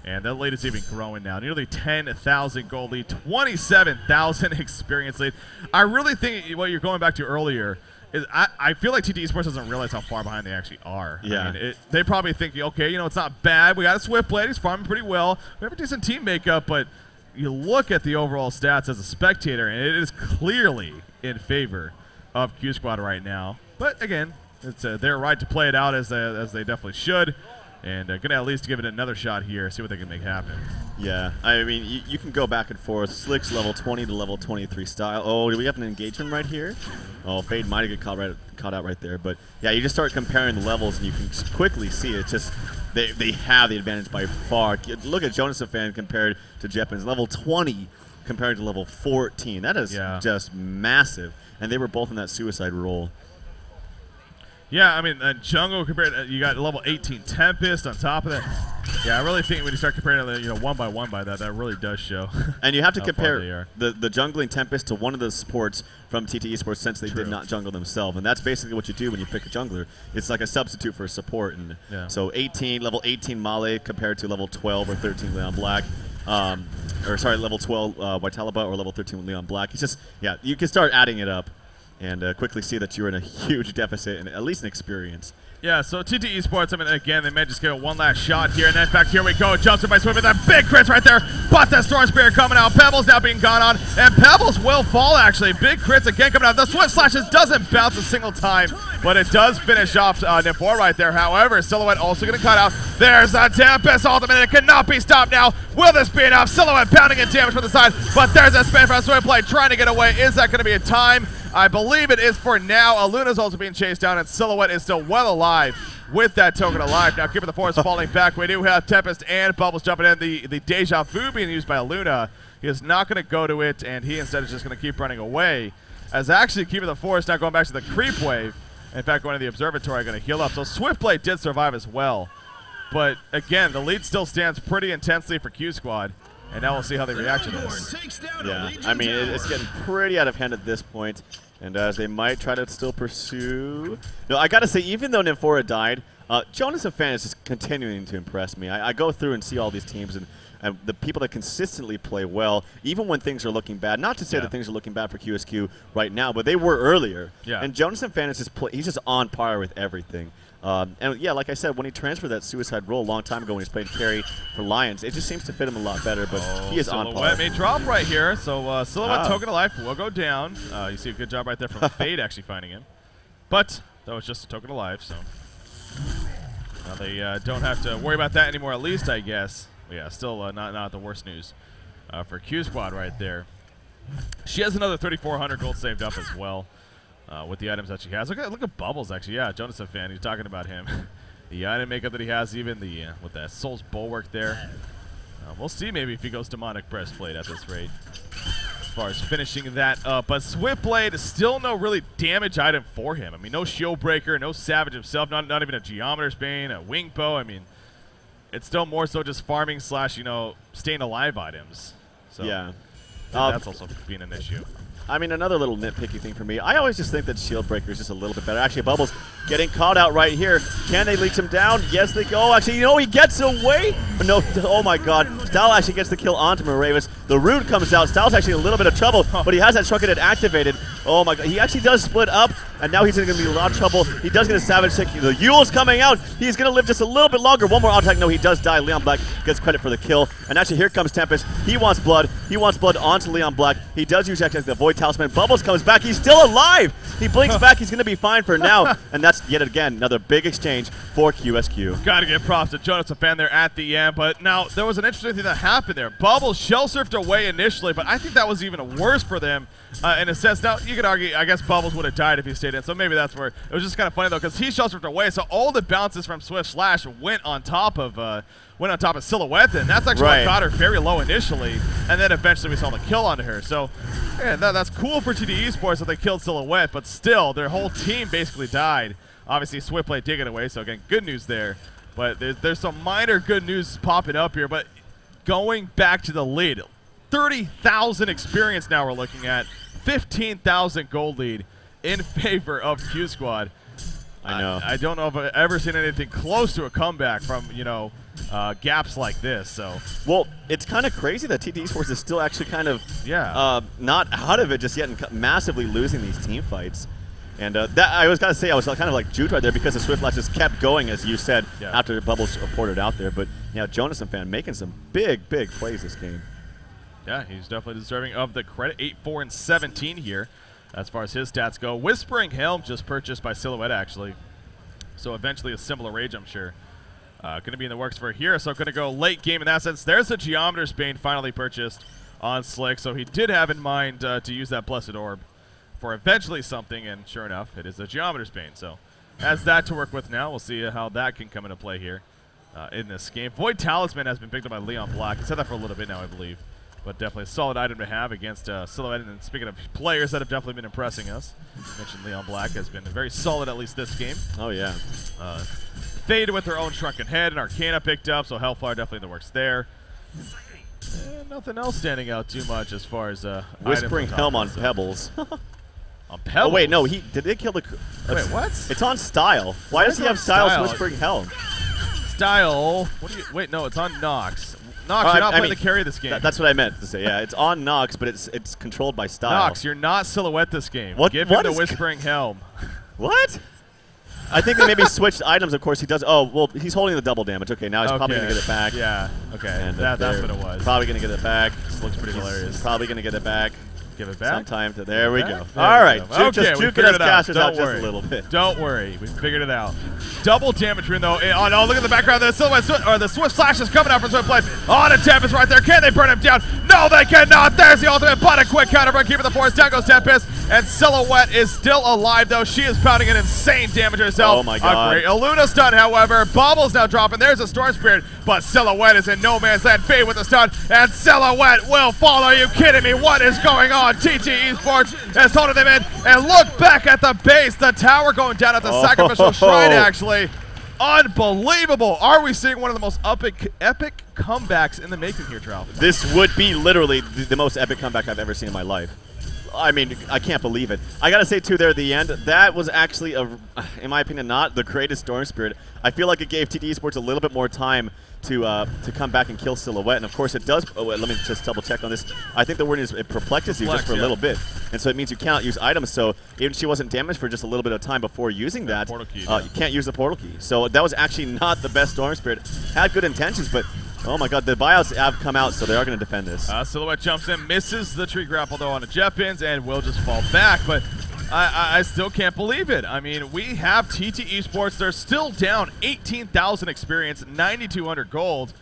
And that lead is even growing now. Nearly 10,000 gold lead, 27,000 experience lead. I really think what you're going back to earlier is I feel like TT Esports doesn't realize how far behind they actually are. Yeah. I mean, they probably think, okay, it's not bad. We got a Swiftblade. He's farming pretty well. We have a decent team makeup, but you look at the overall stats as a spectator, and it is clearly in favor of QsQ right now. But again, it's their right to play it out as they definitely should. And going to at least give it another shot here, see what they can make happen. Yeah, I mean, you can go back and forth. Slick's level 20 to level 23 style. Oh, do we have an engagement right here? Oh, Fade might have got caught out right there. But, yeah, you just start comparing the levels, and you can quickly see it's just they have the advantage by far. Look at Jonas Fan compared to Jepins. Level 20 compared to level 14. That is just massive. And they were both in that suicide role. Yeah, I mean, jungle compared, you got level 18 Tempest on top of that. Yeah, I really think when you start comparing it, one by that, that really does show. And you have to compare the jungling Tempest to one of the supports from TT Esports since they did not jungle themselves. And that's basically what you do when you pick a jungler. It's like a substitute for a support. And so level 18 Male compared to level 12 or 13 Leon Black. Or sorry, level 12 Waitalaba or level 13 Leon Black. It's just, yeah, you can start adding it up and quickly see that you're in a huge deficit and at least an experience. Yeah, so TT Esports, I mean, again, they may just give it one last shot here. And in fact, here we go. Jumps in by Swift with that big crits right there. But that Storm Spirit coming out. Pebbles now being gone on. And Pebbles will fall, actually. Big crits again coming out. The Swift Slashes doesn't bounce a single time, but it does finish off Nymphora right there. However, Silhouette also going to cut out. There's a Tempest ultimate. It cannot be stopped now. Will this be enough? Silhouette pounding in damage from the side. But there's a spin from Swiftblade trying to get away. Is that going to be a time? I believe it is for now. Aluna's also being chased down, and Silhouette is still well alive with that token alive. Now, Keeper of the Forest falling back. We do have Tempest and Bubbles jumping in. The Deja Vu being used by Aluna. He is not going to go to it, and he instead is just going to keep running away. As actually, Keeper of the Forest now going back to the creep wave. In fact, going to the observatory, going to heal up. So Swiftblade did survive as well. But again, the lead still stands pretty intensely for QsQ. And now we'll see how they react to this. Yeah, I mean, it's getting pretty out of hand at this point. And as they might try to still pursue. No, I got to say, even though Nymphora died, Jonas Fan is just continuing to impress me. I go through and see all these teams and the people that consistently play well, even when things are looking bad. Not to say that things are looking bad for QsQ right now, but they were earlier. Yeah. And Jonas Fan is he's just on par with everything. And yeah, like I said, when he transferred that suicide role a long time ago when he was playing carry for Lions, it just seems to fit him a lot better, but he is on par. Silhouette may drop right here, so Silhouette token of life will go down. You see a good job right there from Fade actually finding him. But though it's just a token of life, so now they don't have to worry about that anymore, at least, I guess. But yeah, still not the worst news for Q Squad right there. She has another 3,400 gold saved up as well with the items that she has. Look at Bubbles, actually. Yeah, Jonas a fan. He's talking about him. The item makeup that he has, even the with that Soul's Bulwark there. We'll see maybe if he goes Demonic Breastplate at this rate as far as finishing that up. But Swiftblade is still no really damage item for him. I mean, no Shield Breaker, no Savage himself, not even a Geometer's Bane, a Wing Bow. I mean, it's still more so just farming / staying alive items. So yeah. That's also being an issue. I mean, another little nitpicky thing for me. I always just think that Shield Breaker is just a little bit better. Actually, Bubbles getting caught out right here. Can they leech him down? Yes, they go. Actually, he gets away. No, oh my God. Style actually gets the kill onto Moravis. The Rune comes out. Style's actually in a little bit of trouble, but he has that Shrunken activated. Oh my God. He actually does split up, and now he's going to be in a lot of trouble. He does get a Savage Stick. The Yule's coming out. He's going to live just a little bit longer. One more auto attack. No, he does die. Leon Black gets credit for the kill. And actually, here comes Tempest. He wants blood. He wants blood onto Leon Black. He does use actually the Void Talisman. Bubbles comes back. He's still alive. He blinks back. He's going to be fine for now. And that's yet again another big exchange for QsQ. Got to give props to Jonas a fan there at the end. But now there was an interesting thing that happened there. Bubbles shell surfed away initially, but I think that was even worse for them in a sense. Now you could argue, I guess Bubbles would have died if he stayed in. So maybe that's where it was just kind of funny though, because he shell surfed away. So all the bounces from Swift Slash went on top of Silhouette, and that's actually what got her very low initially, and then eventually we saw the kill onto her. So yeah, that's cool for TD Esports that they killed Silhouette, but still their whole team basically died. Obviously Swiftblade did get away, so again, good news there. But there's some minor good news popping up here, but going back to the lead, 30,000 experience now we're looking at, 15,000 gold lead in favor of Q Squad. I know. I don't know if I've ever seen anything close to a comeback from, gaps like this. So, well, it's kind of crazy that TT Esports is still actually kind of not out of it just yet and massively losing these team fights. And that I was gonna say, I was kind of like Jude right there because the Swift Flash just kept going, as you said, after Bubbles reported out there. But yeah, Jonas and fan making some big plays this game. Yeah, he's definitely deserving of the credit. 8, 4, and 17 here as far as his stats go. Whispering Helm just purchased by Silhouette, actually. So eventually a similar rage, I'm sure. Going to be in the works for here. So going to go late game in that sense. There's a Geometer's Bane finally purchased on Slick. So he did have in mind to use that Blessed Orb for eventually something. And sure enough, it is a Geometer's Bane. So has that to work with now. We'll see how that can come into play here in this game. Void Talisman has been picked up by Leon Black. He's had that for a little bit now, I believe. But definitely a solid item to have against Silhouette. And speaking of players that have definitely been impressing us, I mentioned Leon Black has been very solid, at least this game. Oh, yeah. Fade with her own Shrunken Head, and Arcana picked up, so Hellfire definitely in the works there. And nothing else standing out too much as far as Whispering Helm on Pebbles. On Pebbles? Oh, wait, no, did they kill the... Wait, what? It's on Style. Why does he have Style's Whispering Helm? Style? What do you... Wait, no, it's on Nox. Nox, you're not playing the carry this game. That's what I meant to say. Yeah, it's on Nox, but it's controlled by Style. Nox, you're not Silhouette this game. What? Give him the Whispering Helm. What? I think they maybe switched items. Of course, he does. Oh, well, he's holding the double damage. Okay, now he's probably going to get it back. Yeah, okay. And that's what it was. Probably going to get it back. This looks pretty hilarious. Probably going to get it back. Give it back? Sometime. There we go. There All right. Okay, just juking us casters out just a little bit. Don't worry. We figured it out. Double damage rune, though. Oh, look at the background. The Swift Slash is coming out from Swiftblade. On a Tempest right there. Can they burn him down? No, they cannot. There's the ultimate, but a quick counter from keeping the force. Down goes Tempest. And Silhouette is still alive, though. She is pounding an insane damage herself. Oh, my God. A great Illuna stun, however. Bobbles now dropping. There's a Storm Spirit, but Silhouette is in no man's land. Fade with the stun, and Silhouette will fall. Are you kidding me? What is going on? TT Esports has holding them in. And look back at the base. The tower going down at the sacrificial shrine, actually. Unbelievable. Are we seeing one of the most epic comebacks in the making here, Trout? This would be literally the most epic comeback I've ever seen in my life. I mean, I can't believe it. I got to say, too, there at the end, that was actually, in my opinion, not the greatest Storm Spirit. I feel like it gave TT Esports a little bit more time to come back and kill Silhouette. And, of course, it does. Oh, wait, let me just double-check on this. I think the word is it perplexes you just for a little bit. And so it means you cannot use items. So even if she wasn't damaged for just a little bit of time before using that, you can't use the portal key. So that was actually not the best Storm Spirit. Had good intentions, but... Oh my God, the buyouts have come out, so they are going to defend this. Silhouette jumps in, misses the tree grapple though on a Jet Pins, and will just fall back. But I still can't believe it. I mean, we have TT Esports. They're still down 18,000 experience, 9,200 gold.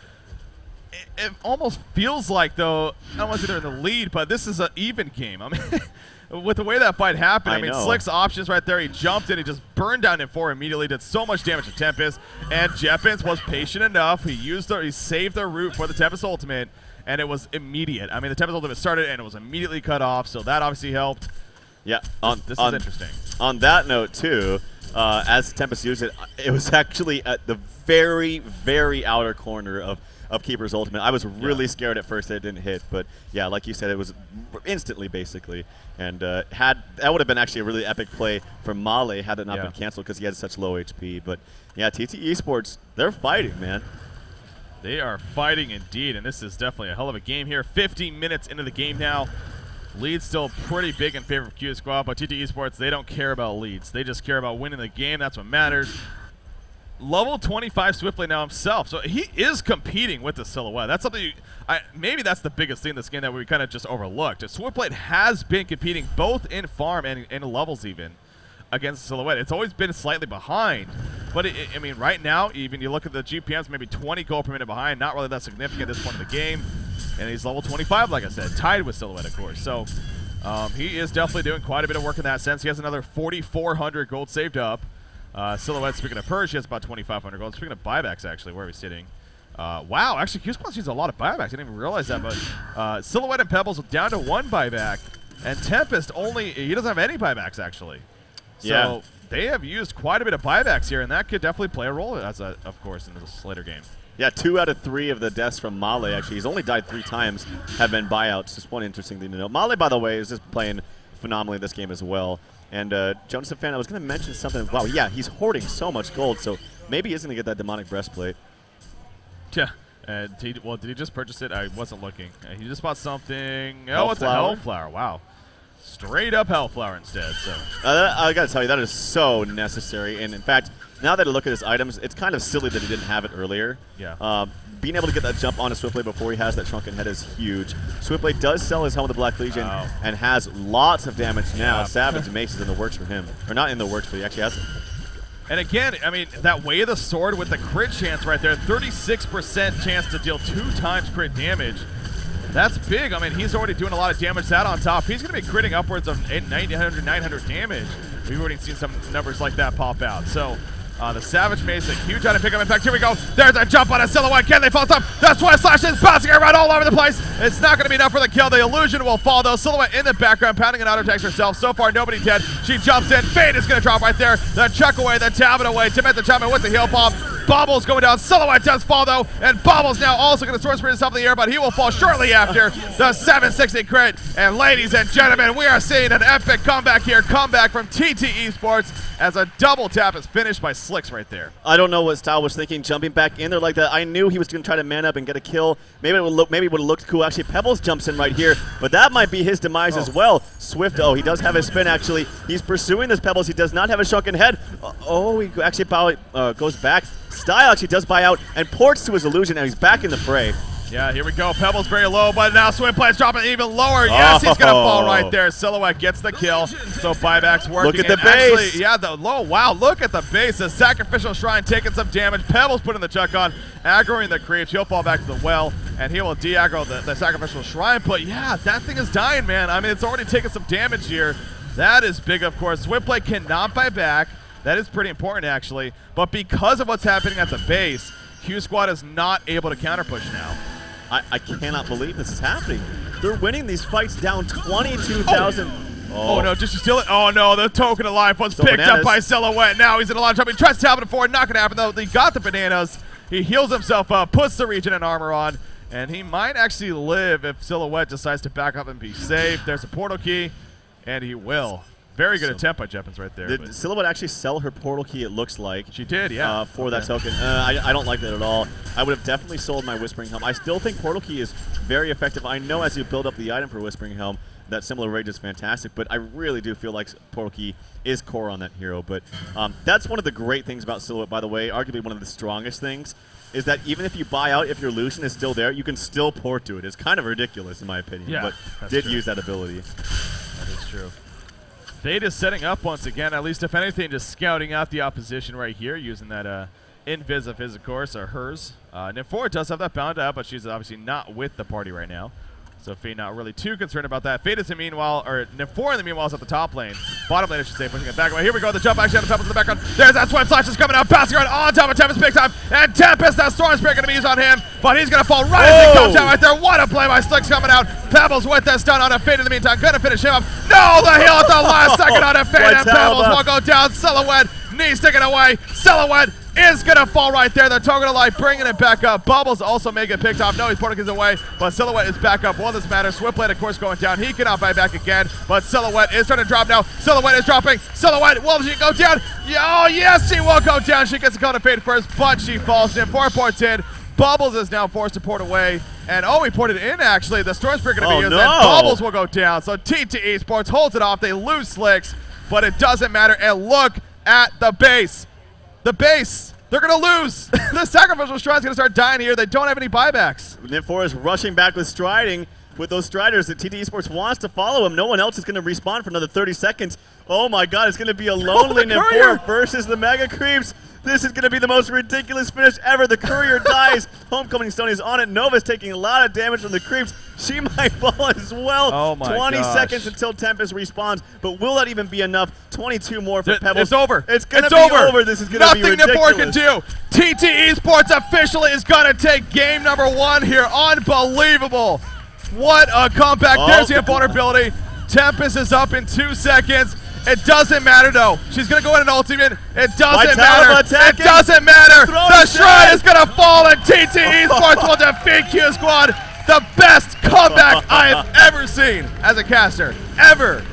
It almost feels like, though, I don't want to say they're in the lead, but this is an even game. I mean, with the way that fight happened, I mean, Slick's options right there. He jumped in, he just burned down M4 immediately, did so much damage to TteS, and Jeppins was patient enough. He saved the root for the TteS ultimate, and it was immediate. I mean, the TteS ultimate started, and it was immediately cut off, so that obviously helped. Yeah, this is interesting. On that note, too, as TteS used it, it was actually at the very, very outer corner of Keeper's ultimate. I was really scared at first that it didn't hit, but yeah, like you said, it was instantly, basically. And that would have been actually a really epic play for Male had it not been canceled because he had such low HP. But yeah, TT Esports, they're fighting, man. They are fighting indeed, and this is definitely a hell of a game here. 15 minutes into the game now. Lead's still pretty big in favor of QsQ, but TT Esports, they don't care about leads. They just care about winning the game. That's what matters. Level 25 Swiftblade now himself, so he is competing with the Silhouette. That's something maybe that's the biggest thing in this game that we kind of just overlooked. Swiftblade has been competing both in farm and in levels even against Silhouette. It's always been slightly behind, but I mean, right now, even you look at the GPMs, maybe 20 gold per minute behind, not really that significant at this point in the game. And he's level 25, like I said, tied with Silhouette, of course. So he is definitely doing quite a bit of work in that sense. He has another 4,400 gold saved up. Silhouette, speaking of her, she has about 2,500 gold. Speaking of buybacks, actually, where are we sitting? Wow, actually, QsQ uses a lot of buybacks. I didn't even realize that, but Silhouette and Pebbles down to 1 buyback, and Tempest he doesn't have any buybacks, actually. So they have used quite a bit of buybacks here, and that could definitely play a role, of course, in this later game. Yeah, 2 out of 3 of the deaths from Male, actually. He's only died 3 times, have been buyouts. Just one interesting thing to know. Male, by the way, is just playing phenomenally this game as well. And Jonathan Fan, I was going to mention something. Wow, yeah, he's hoarding so much gold, so maybe he's going to get that demonic breastplate. Yeah. Well, did he just purchase it? I wasn't looking. He just bought something. Oh, it's a Hellflower. Wow. Straight up Hellflower instead. So I got to tell you, that is so necessary. And in fact, now that I look at his items, it's kind of silly that he didn't have it earlier. Yeah. Being able to get that jump on a Swiftblade before he has that shrunken head is huge. Swiftblade does sell his Helm of the Black Legion and has lots of damage now. Yeah. Savage Mace is in the works for him. Or not in the works, but he actually has it. And again, I mean, that Way of the Sword with the crit chance right there, 36% chance to deal 2 times crit damage. That's big. I mean, he's already doing a lot of damage. That on top, he's going to be critting upwards of 900 damage. We've already seen some numbers like that pop out. So the Savage Mace, a huge item pickup. In fact, here we go. There's a jump on a Silhouette. Can they fall top? That's why Slash is bouncing around all over the place. It's not going to be enough for the kill. The illusion will fall, though. Silhouette in the background, pounding an auto attacks herself. So far, nobody dead. She jumps in. Fade is going to drop right there. The chuck away, the Talbot away. Timothy Chapman with the heel bomb. Bobbles going down. Silhouette does fall, though. And Bobbles now also going to sword sprint himself in the air, but he will fall shortly after the 760 crit. And ladies and gentlemen, we are seeing an epic comeback here. Comeback from TT Esports as a double tap is finished by Slicks right there. I don't know what Style was thinking, jumping back in there like that. I knew he was going to try to man up and get a kill. Maybe it would have looked cool. Actually, Pebbles jumps in right here, but that might be his demise as well. Swift, he does have his spin, actually. He's pursuing this Pebbles. He does not have a shrunken head. He actually goes back. Style actually does buy out and ports to his illusion, and he's back in the fray. Yeah, here we go. Pebbles very low, but now Swiftblade's dropping even lower. Yes, he's going to fall right there. Silhouette gets the kill, so buyback's working. Look at the base. Actually, yeah, wow, look at the base. The Sacrificial Shrine taking some damage. Pebbles putting the chuck on, aggroing the creeps. He'll fall back to the well, and he will de-aggro the Sacrificial Shrine. But yeah, that thing is dying, man. I mean, it's already taken some damage here. That is big, of course. Swiftblade cannot buy back. That is pretty important, actually. But because of what's happening at the base, QsQ is not able to counter-push now. I cannot believe this is happening. They're winning these fights down 22,000. Oh, no, just to steal it. Oh, no, the token of life was picked up by Silhouette. Now he's in a lot of trouble. He tries to tap it forward. Not going to happen, though. He got the bananas. He heals himself up, puts the Regen and armor on, and he might actually live if Silhouette decides to back up and be safe. There's a portal key, and he will. Very good attempt by Jeppins right there. Did Silhouette actually sell her portal key, it looks like? She did, yeah. For that token. I don't like that at all. I would have definitely sold my Whispering Helm. I still think portal key is very effective. I know as you build up the item for Whispering Helm, that similar rage is fantastic, but I really do feel like portal key is core on that hero. But that's one of the great things about Silhouette, by the way, arguably one of the strongest things, is that even if you buy out, if your illusion is still there, you can still port to it. It's kind of ridiculous in my opinion, but did use that ability. That is true. Fate is setting up once again, at least if anything, just scouting out the opposition right here, using that invis of his, of course, or hers. Nymphora does have that bound up, but she's obviously not with the party right now. So Fate not really too concerned about that. Fate is in the meanwhile, or Nymphora in the meanwhile is at the top lane. Bottom lane, I should say, pushing it back away. Here we go, the jump actually on the Pebbles in the background. There's that swipe slash is coming out, passing around on top of Tempest big time. And Tempest, that Storm Spirit going to be used on him, but he's going to fall right as he comes down right there. What a play by Slicks coming out. Pebbles with that stun on a Fate in the meantime. Going to finish him up. No, the heal at the last second on a Fate, and Pebbles will go down. Silhouette, knee sticking away. Silhouette is going to fall right there. The token of life bringing it back up. Bubbles also make it picked off. No, he's porting his away, but Silhouette is back up. Well, this matters. Swipblade, of course, going down. He cannot buy back again, but Silhouette is starting to drop now. Silhouette is dropping. Silhouette, will she go down? Oh, yes, she will go down. She gets the cone of Fate first, but she falls in. 4 ports in. Bubbles is now forced to port away. And he ported in, actually. The Storm Spirit going to be used, and Bubbles will go down. So TteS Sports holds it off. They lose Slicks, but it doesn't matter. And look at the base. The base. They're going to lose. The Sacrificial Stride's going to start dying here. They don't have any buybacks. Nymphora is rushing back with striding. With those striders that TteS Sports wants to follow him. No one else is going to respawn for another 30 seconds. Oh my god, it's going to be a lonely Nymphora versus the Mega Creeps. This is going to be the most ridiculous finish ever. The Courier dies. Homecoming Stone is on it. Nova's taking a lot of damage from the Creeps. She might fall as well. Oh my 20 gosh. seconds until Tempest respawns. But will that even be enough? 22 more for Pebbles. It's over. It's going to be over. This is going to be ridiculous. Nothing Nymphora can do. TteS Sports officially is going to take game number 1 here. Unbelievable. What a comeback. There's the invulnerability. Tempest is up in 2 seconds. It doesn't matter, though. She's going to go in an ultimate. It doesn't matter. It doesn't matter. The Shrine is going to fall, and TteS Sports will defeat QsQ. The best comeback I have ever seen as a caster. Ever.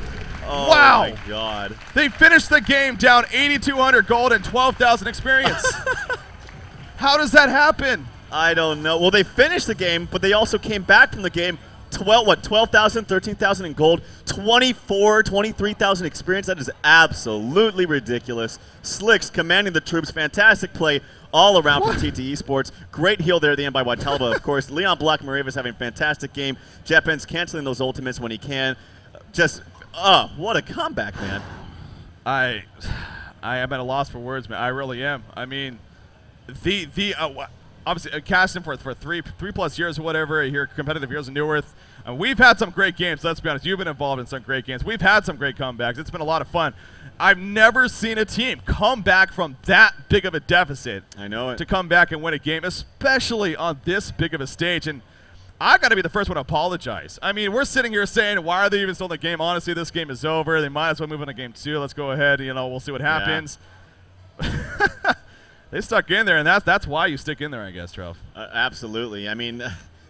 Oh wow. My God. They finished the game down 8,200 gold and 12,000 experience. How does that happen? I don't know. Well, they finished the game, but they also came back from the game. 12,000, 13,000 in gold, 23,000 experience. That is absolutely ridiculous. Slicks commanding the troops. Fantastic play all around from TteS Sports. Great heal there at the end by Whitelba, of course. Leon Black Moravis having a fantastic game. Jeppens canceling those ultimates when he can. Just, what a comeback, man. I am at a loss for words, man. I really am. I mean, obviously, casting for 3+ years or whatever here, competitive years in Neuwirth. And we've had some great games. Let's be honest. You've been involved in some great games. We've had some great comebacks. It's been a lot of fun. I've never seen a team come back from that big of a deficit. I know it. To come back and win a game, especially on this big of a stage. And I got to be the first one to apologize. I mean, we're sitting here saying, why are they even still in the game? Honestly, this game is over. They might as well move on to game 2. Let's go ahead. You know, we'll see what happens. Yeah. They stuck in there, and that's why you stick in there, I guess, Trev. Absolutely. I mean,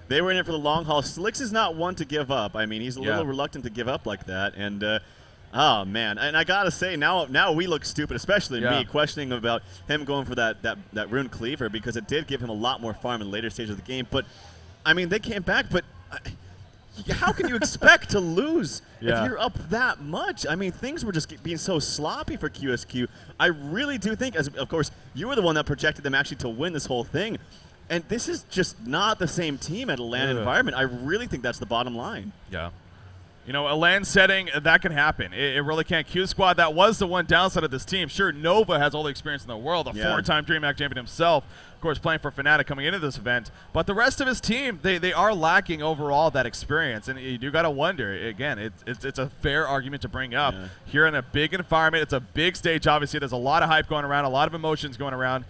they were in it for the long haul. Slicks is not one to give up. I mean, he's a little reluctant to give up like that. And, oh, man. And I got to say, now we look stupid, especially me, questioning about him going for that Rune Cleaver, because it did give him a lot more farm in the later stages of the game. But, I mean, they came back, but how can you expect to lose if you're up that much? I mean, things were just being so sloppy for QsQ. I really do think, of course, you were the one that projected them actually to win this whole thing. And this is just not the same team at a LAN environment. I really think that's the bottom line. Yeah. You know, a LAN setting, that can happen. It really can't. QsQ, that was the one downside of this team. Sure, Nova has all the experience in the world, a 4-time DreamHack champion himself, of course, playing for Fnatic coming into this event. But the rest of his team, they are lacking overall that experience. And you do got to wonder, again, it's a fair argument to bring up. Here in a big environment, it's a big stage, obviously. There's a lot of hype going around, a lot of emotions going around.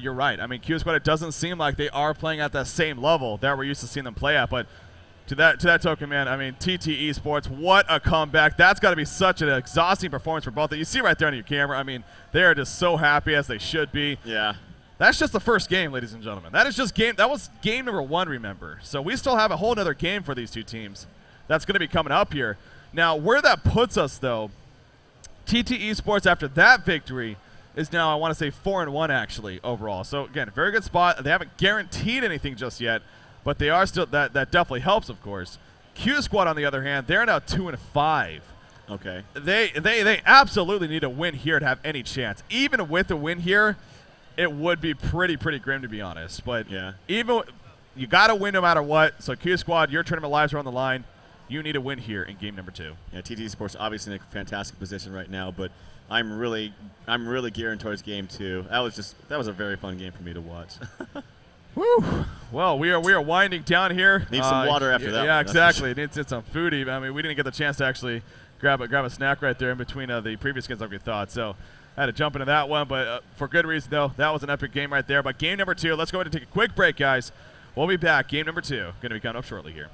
You're right. I mean, QsQ, it doesn't seem like they are playing at that same level that we're used to seeing them play at. But to that token, man, I mean, TteS Sports, what a comeback. That's got to be such an exhausting performance for both of them. You see right there on your camera, I mean, they are just so happy, as they should be. Yeah. That's just the first game, ladies and gentlemen. That was game number 1, remember. So we still have a whole other game for these two teams that's going to be coming up here. Now, where that puts us, though, TteS Sports, after that victory, is now, I want to say, 4-1, actually, overall. So, again, very good spot. They haven't guaranteed anything just yet, but they are still, that definitely helps, of course. QsQ, on the other hand, they're now 2-5. Okay. They absolutely need a win here to have any chance. Even with a win here, it would be pretty grim, to be honest. But even you got to win no matter what. So QsQ, your tournament lives are on the line. You need a win here in game number 2. Yeah, TteS Sports obviously in a fantastic position right now, but I'm really gearing towards game 2. That was a very fun game for me to watch. Woo! Well, we are winding down here. Need some water after that. Yeah, one, exactly. Need some food. I mean, we didn't get the chance to actually grab a snack right there in between the previous games like we thought. So I had to jump into that one, but for good reason though. That was an epic game right there. But game number 2. Let's go ahead and take a quick break, guys. We'll be back. Game number 2 going to be coming up shortly here.